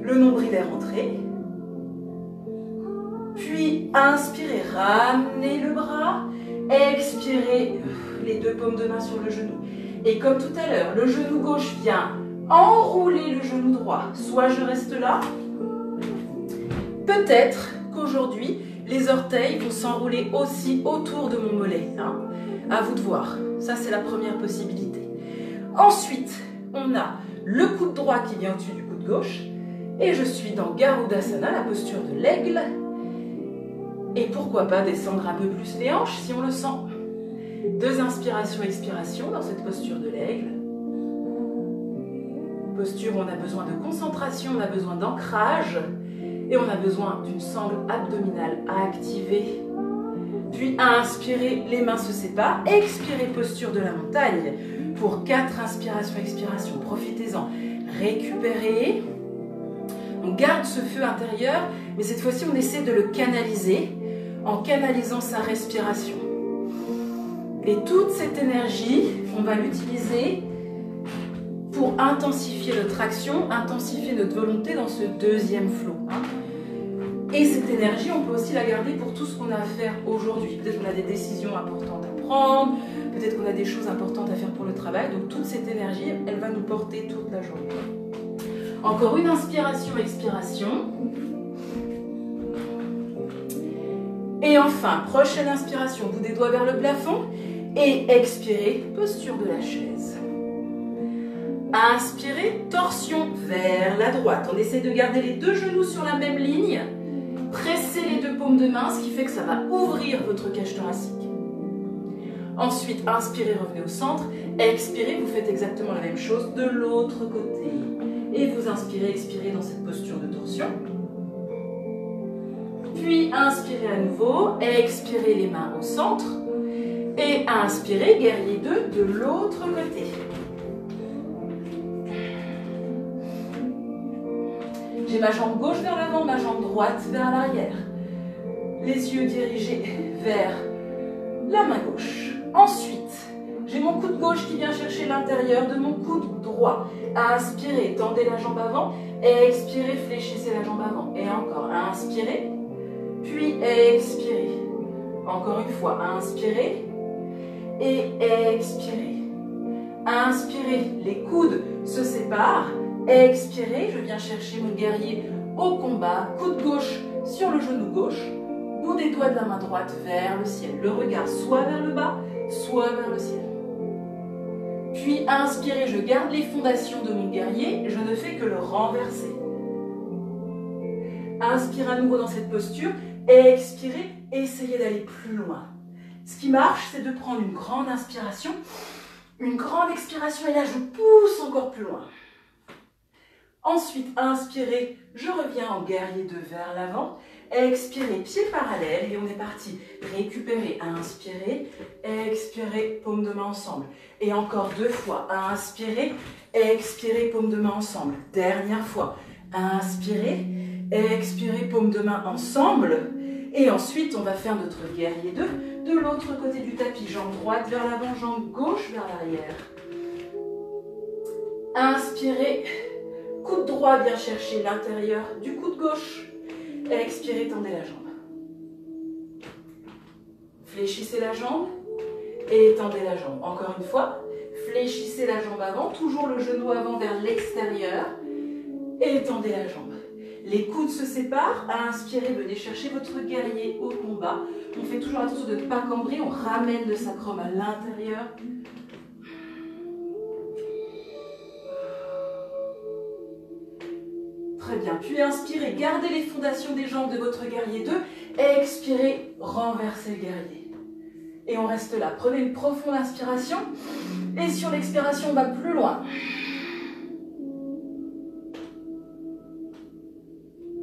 Le nombril est rentré. Puis, inspirez, ramenez le bras. Expirez, les deux paumes de main sur le genou. Et comme tout à l'heure, le genou gauche vient enrouler le genou droit. Soit je reste là. Peut-être qu'aujourd'hui, les orteils vont s'enrouler aussi autour de mon mollet. Hein. À vous de voir. Ça, c'est la première possibilité. Ensuite, on a le coude droit qui vient au-dessus du coude gauche. Et je suis dans Garudasana, la posture de l'aigle. Et pourquoi pas descendre un peu plus les hanches si on le sent. Deux inspirations, expirations dans cette posture de l'aigle. Posture où on a besoin de concentration, on a besoin d'ancrage. Et on a besoin d'une sangle abdominale à activer. Puis inspirez, les mains se séparent. Expirez, posture de la montagne. Pour 4 inspirations, expirations, profitez-en. Récupérez. On garde ce feu intérieur, mais cette fois-ci, on essaie de le canaliser en canalisant sa respiration. Et toute cette énergie, on va l'utiliser pour intensifier notre action, intensifier notre volonté dans ce deuxième flot. Hein. Et cette énergie, on peut aussi la garder pour tout ce qu'on a à faire aujourd'hui. Peut-être qu'on a des décisions importantes à prendre, peut-être qu'on a des choses importantes à faire pour le travail. Donc toute cette énergie, elle va nous porter toute la journée. Encore une inspiration, expiration. Et enfin, prochaine inspiration, bout des doigts vers le plafond. Et expirez, posture de la chaise. Inspirez, torsion vers la droite. On essaie de garder les deux genoux sur la même ligne. Pressez les deux paumes de main, ce qui fait que ça va ouvrir votre cage thoracique. Ensuite, inspirez, revenez au centre. Expirez, vous faites exactement la même chose de l'autre côté. Et vous inspirez, expirez dans cette posture de torsion. Puis inspirez à nouveau, expirez les mains au centre. Et inspirez, guerrier 2 de l'autre côté. J'ai ma jambe gauche vers l'avant, ma jambe droite vers l'arrière. Les yeux dirigés vers la main gauche. Ensuite, j'ai mon coude gauche qui vient chercher l'intérieur de mon coude droit. Inspirez, tendez la jambe avant. Expirez, fléchissez la jambe avant. Et encore, inspirez. Puis expirez. Encore une fois, inspirez. Et expirez. Inspirez, les coudes se séparent. Expirez, je viens chercher mon guerrier au combat. Coude gauche sur le genou gauche. Bout des doigts de la main droite vers le ciel. Le regard soit vers le bas, soit vers le ciel. Puis inspirez, je garde les fondations de mon guerrier. Je ne fais que le renverser. Inspirez à nouveau dans cette posture. Expirez, essayez d'aller plus loin. Ce qui marche, c'est de prendre une grande inspiration, une grande expiration, et là, je pousse encore plus loin. Ensuite, inspirez, je reviens en guerrier 2 vers l'avant. Expirez, pieds parallèles, et on est parti. Récupérez, inspirez, expirez, paume de main ensemble. Et encore 2 fois, inspirez, expirez, paume de main ensemble. Dernière fois, inspirez, expirez, paume de main ensemble. Et ensuite, on va faire notre guerrier 2 de l'autre côté du tapis. Jambe droite vers l'avant, jambe gauche vers l'arrière. Inspirez, coude droit vient chercher l'intérieur du coude gauche. Expirez, tendez la jambe. Fléchissez la jambe et tendez la jambe. Encore une fois, fléchissez la jambe avant, toujours le genou avant vers l'extérieur et tendez la jambe. Les coudes se séparent. Inspirez, venez chercher votre guerrier au combat. On fait toujours attention de ne pas cambrer. On ramène le sacrum à l'intérieur. Très bien. Puis inspirez, gardez les fondations des jambes de votre guerrier 2. Expirez, renversez le guerrier. Et on reste là. Prenez une profonde inspiration. Et sur l'expiration, on va plus loin.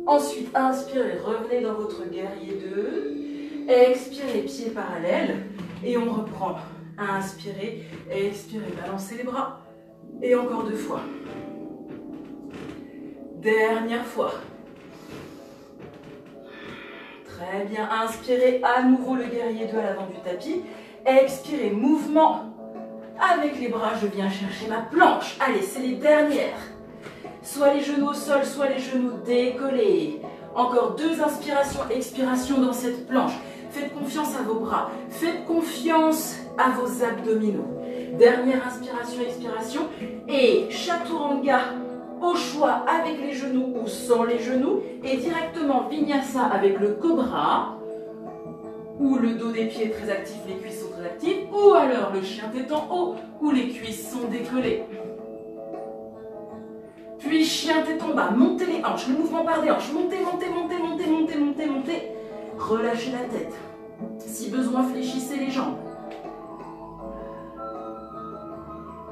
Ensuite, inspirez, revenez dans votre guerrier 2. Expirez, pieds parallèles. Et on reprend. Inspirez, expirez, balancez les bras. Et encore 2 fois. Dernière fois. Très bien. Inspirez à nouveau le guerrier 2 à l'avant du tapis. Expirez, mouvement. Avec les bras, je viens chercher ma planche. Allez, c'est les dernières. Soit les genoux au sol, soit les genoux décollés. Encore 2 inspirations, expirations dans cette planche. Faites confiance à vos bras. Faites confiance à vos abdominaux. Dernière inspiration, expiration. Et chaturanga au choix avec les genoux ou sans les genoux. Et directement vinyasa avec le cobra. Ou le dos des pieds est très actif, les cuisses sont très actives. Ou alors le chien tête en haut, où les cuisses sont décollées. Puis chien tête en bas, montez les hanches, le mouvement par des hanches, montez, montez, montez, montez, montez, montez, montez. Relâchez la tête. Si besoin, fléchissez les jambes.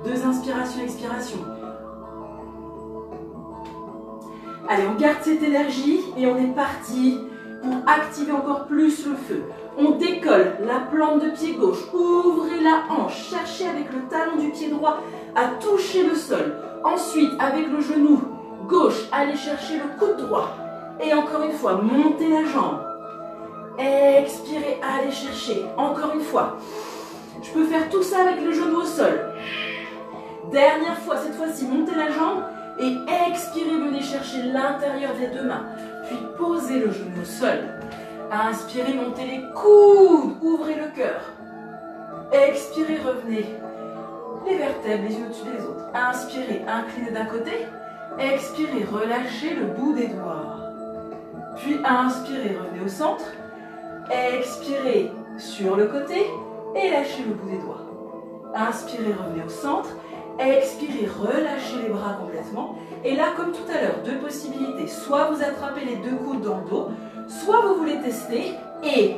2 inspirations, expirations. Allez, on garde cette énergie et on est parti pour activer encore plus le feu. On décolle la plante de pied gauche, ouvrez la hanche, cherchez avec le talon du pied droit à toucher le sol. Ensuite, avec le genou gauche, allez chercher le coude droit. Et encore une fois, montez la jambe. Expirez, allez chercher. Encore une fois. Je peux faire tout ça avec le genou au sol. Dernière fois, cette fois-ci, montez la jambe. Et expirez, venez chercher l'intérieur des 2 mains. Puis posez le genou au sol. Inspirez, montez les coudes. Ouvrez le cœur. Expirez, revenez. Les vertèbres les unes au-dessus des autres. Inspirez, inclinez d'un côté. Expirez, relâchez le bout des doigts. Puis inspirez, revenez au centre. Expirez sur le côté et lâchez le bout des doigts. Inspirez, revenez au centre. Expirez, relâchez les bras complètement. Et là, comme tout à l'heure, 2 possibilités. Soit vous attrapez les 2 coudes dans le dos, soit vous voulez tester. Et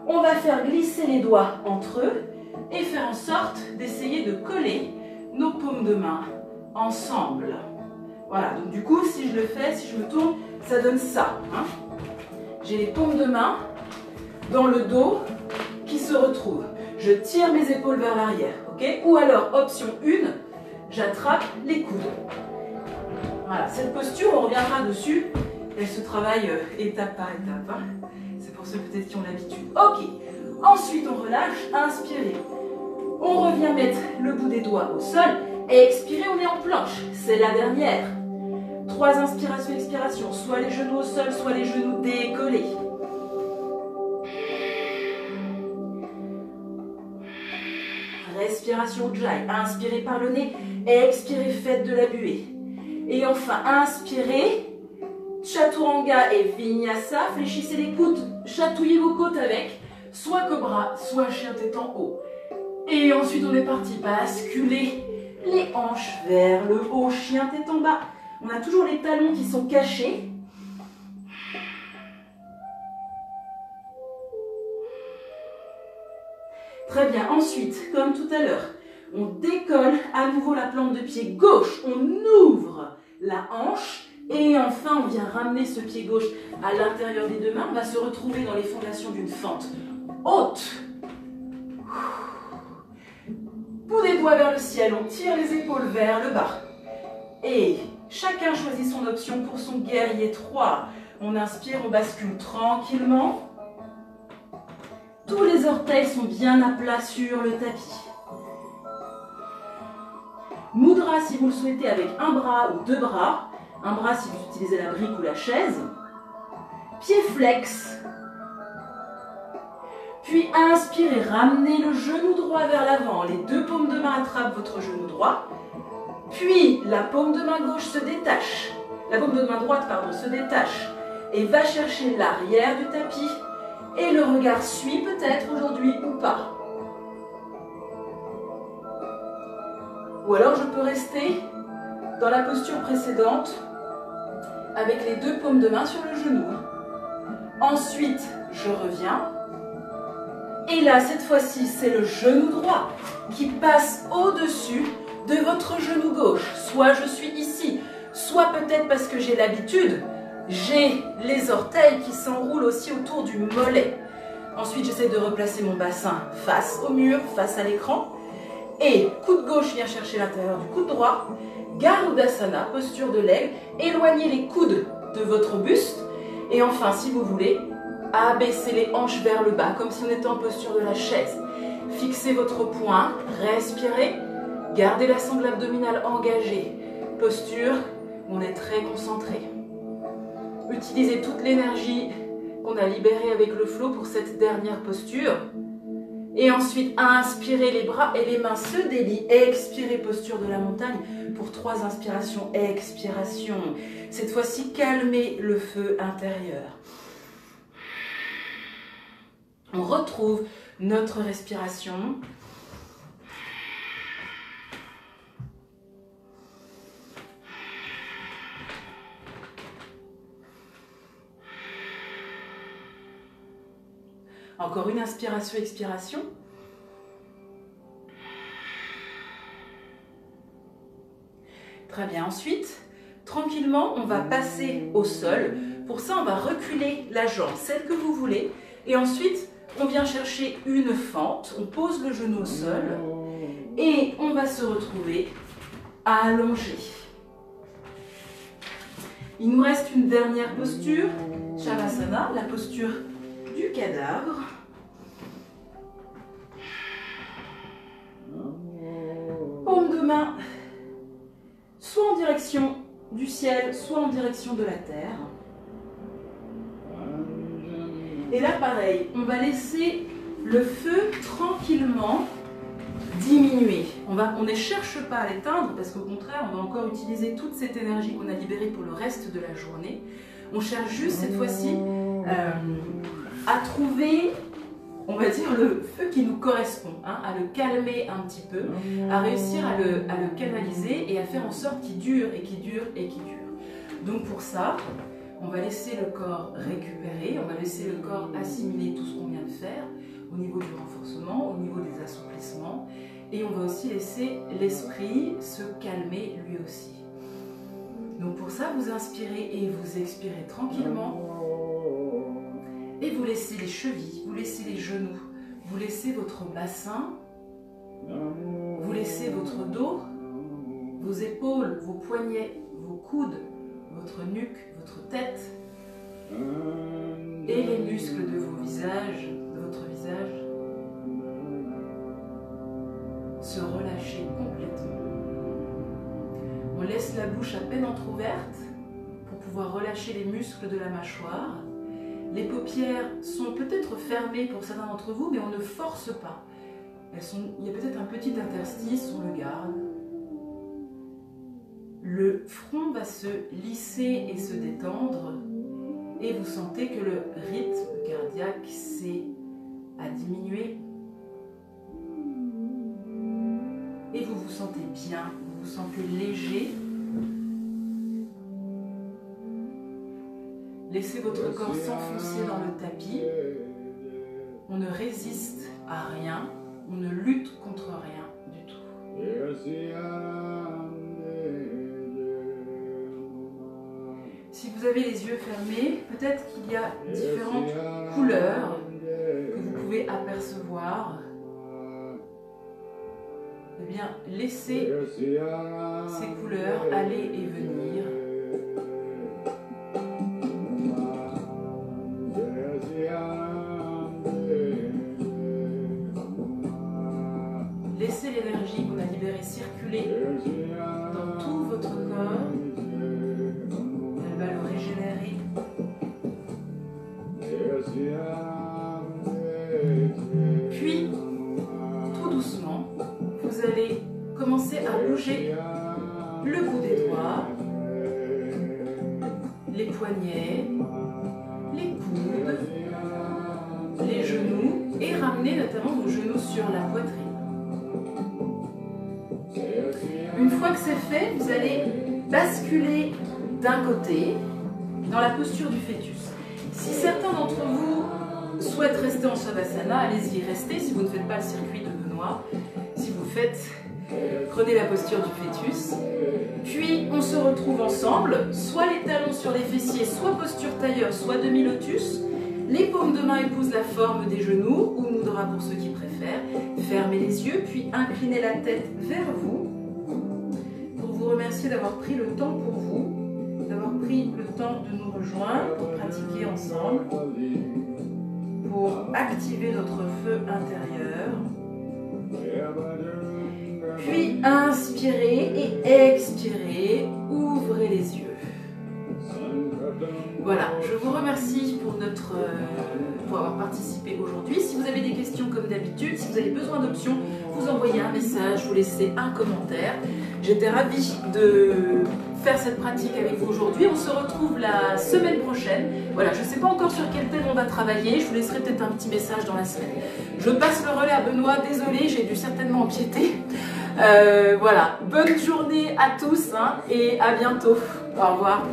on va faire glisser les doigts entre eux et faire en sorte d'essayer de coller nos paumes de main ensemble. Voilà, donc du coup, si je le fais, si je me tourne, ça donne ça. Hein. j'ai les paumes de main dans le dos qui se retrouvent. Je tire mes épaules vers l'arrière, ok? Ou alors, option 1, j'attrape les coudes. Voilà, cette posture, on reviendra dessus. Elle se travaille étape par étape. Hein. C'est pour ceux peut-être qui ont l'habitude. Ok, ensuite on relâche, inspirez. On revient mettre le bout des doigts au sol. Et expirez, on est en planche. C'est la dernière. 3 inspirations, expirations. Soit les genoux au sol, soit les genoux décollés. Respiration Ujjayi. Inspirez par le nez. Expirez, faites de la buée. Et enfin, inspirez. Chaturanga et Vinyasa. Fléchissez les coudes. Chatouillez vos côtes avec soit cobra, soit chien tête en haut. Et ensuite, on est parti. Basculer les hanches vers le haut. Chien tête en bas. On a toujours les talons qui sont cachés. Très bien. Ensuite, comme tout à l'heure, on décolle à nouveau la plante de pied gauche. On ouvre la hanche. Et enfin, on vient ramener ce pied gauche à l'intérieur des deux mains. On va se retrouver dans les fondations d'une fente haute. Bout des doigts vers le ciel. On tire les épaules vers le bas. Et chacun choisit son option pour son guerrier 3. On inspire, on bascule tranquillement. Tous les orteils sont bien à plat sur le tapis. Mudra si vous le souhaitez avec un bras ou 2 bras. Un bras si vous utilisez la brique ou la chaise. Pied flex. Puis inspirez, ramenez le genou droit vers l'avant. Les 2 paumes de main attrapent votre genou droit. Puis la paume de main gauche se détache. La paume de main droite, pardon, se détache et va chercher l'arrière du tapis. Et le regard suit peut-être aujourd'hui ou pas. Ou alors je peux rester dans la posture précédente avec les 2 paumes de main sur le genou. Ensuite, je reviens. Et là, cette fois-ci, c'est le genou droit qui passe au-dessus de votre genou gauche. Soit je suis ici, soit peut-être parce que j'ai l'habitude, j'ai les orteils qui s'enroulent aussi autour du mollet. Ensuite, j'essaie de replacer mon bassin face au mur, face à l'écran. Et coude gauche vient chercher l'intérieur du coude droit. Garudasana, posture de l'aigle. Éloignez les coudes de votre buste. Et enfin, si vous voulez, abaissez les hanches vers le bas, comme si on était en posture de la chaise. Fixez votre poing, respirez. Gardez la sangle abdominale engagée. Posture où on est très concentré. Utilisez toute l'énergie qu'on a libérée avec le flow pour cette dernière posture. Et ensuite, inspirez, les bras et les mains se délient. Expirez, posture de la montagne pour 3 inspirations. Expiration. Cette fois-ci, calmez le feu intérieur. On retrouve notre respiration. Encore une inspiration, expiration. Très bien. Ensuite, tranquillement, on va passer au sol. Pour ça, on va reculer la jambe, celle que vous voulez. Et ensuite, on vient chercher une fente. On pose le genou au sol. Et on va se retrouver allongé. Il nous reste une dernière posture. Shavasana, la posture du cadavre. Paume de main, soit en direction du ciel, soit en direction de la terre. Et là, pareil, on va laisser le feu tranquillement diminuer. On ne cherche pas à l'éteindre parce qu'au contraire, on va encore utiliser toute cette énergie qu'on a libérée pour le reste de la journée. On cherche juste cette fois-ci à trouver, on va dire, le feu qui nous correspond, hein, à le calmer un petit peu, à réussir à le canaliser et à faire en sorte qu'il dure et qu'il dure et qu'il dure. Donc pour ça, on va laisser le corps récupérer, on va laisser le corps assimiler tout ce qu'on vient de faire au niveau du renforcement, au niveau des assouplissements, et on va aussi laisser l'esprit se calmer lui aussi. Donc pour ça, vous inspirez et vous expirez tranquillement. Et vous laissez les chevilles, vous laissez les genoux, vous laissez votre bassin, vous laissez votre dos, vos épaules, vos poignets, vos coudes, votre nuque, votre tête et les muscles de vos visages, de votre visage se relâcher complètement. On laisse la bouche à peine entrouverte pour pouvoir relâcher les muscles de la mâchoire. Les paupières sont peut-être fermées pour certains d'entre vous, mais on ne force pas. Il y a peut-être un petit interstice, on le garde. Le front va se lisser et se détendre et vous sentez que le rythme cardiaque a diminué. Et vous vous sentez bien, vous vous sentez léger. Laissez votre corps s'enfoncer dans le tapis. On ne résiste à rien, on ne lutte contre rien du tout. Si vous avez les yeux fermés, peut-être qu'il y a différentes couleurs que vous pouvez apercevoir. Eh bien, laissez ces couleurs aller et venir. Laissez l'énergie qu'on a libérée circuler dans tout votre corps. Elle va le régénérer. Puis, tout doucement, vous allez commencer à bouger le bout des doigts, les poignets, les coudes, les genoux et ramener notamment vos genoux sur la poitrine. Une fois que c'est fait, vous allez basculer d'un côté dans la posture du fœtus. Si certains d'entre vous souhaitent rester en Shavasana, allez-y, restez si vous ne faites pas le circuit de Benoît. Si vous le faites, prenez la posture du fœtus. Puis on se retrouve ensemble, soit les talons sur les fessiers, soit posture tailleur, soit demi-lotus. Les paumes de main épousent la forme des genoux, ou mudra pour ceux qui préfèrent. Fermez les yeux, puis inclinez la tête vers vous. Pour vous remercier d'avoir pris le temps pour vous, d'avoir pris le temps de nous rejoindre pour pratiquer ensemble, pour activer notre feu intérieur. Puis inspirez et expirez, ouvrez les yeux. Voilà, je vous remercie pour avoir participé aujourd'hui. Si vous avez des questions comme d'habitude, si vous avez besoin d'options, vous envoyez un message, vous laissez un commentaire. J'étais ravie de faire cette pratique avec vous aujourd'hui. On se retrouve la semaine prochaine. Voilà, je ne sais pas encore sur quel thème on va travailler. Je vous laisserai peut-être un petit message dans la semaine. Je passe le relais à Benoît. Désolée, j'ai dû certainement empiéter. Voilà, bonne journée à tous et à bientôt. Au revoir.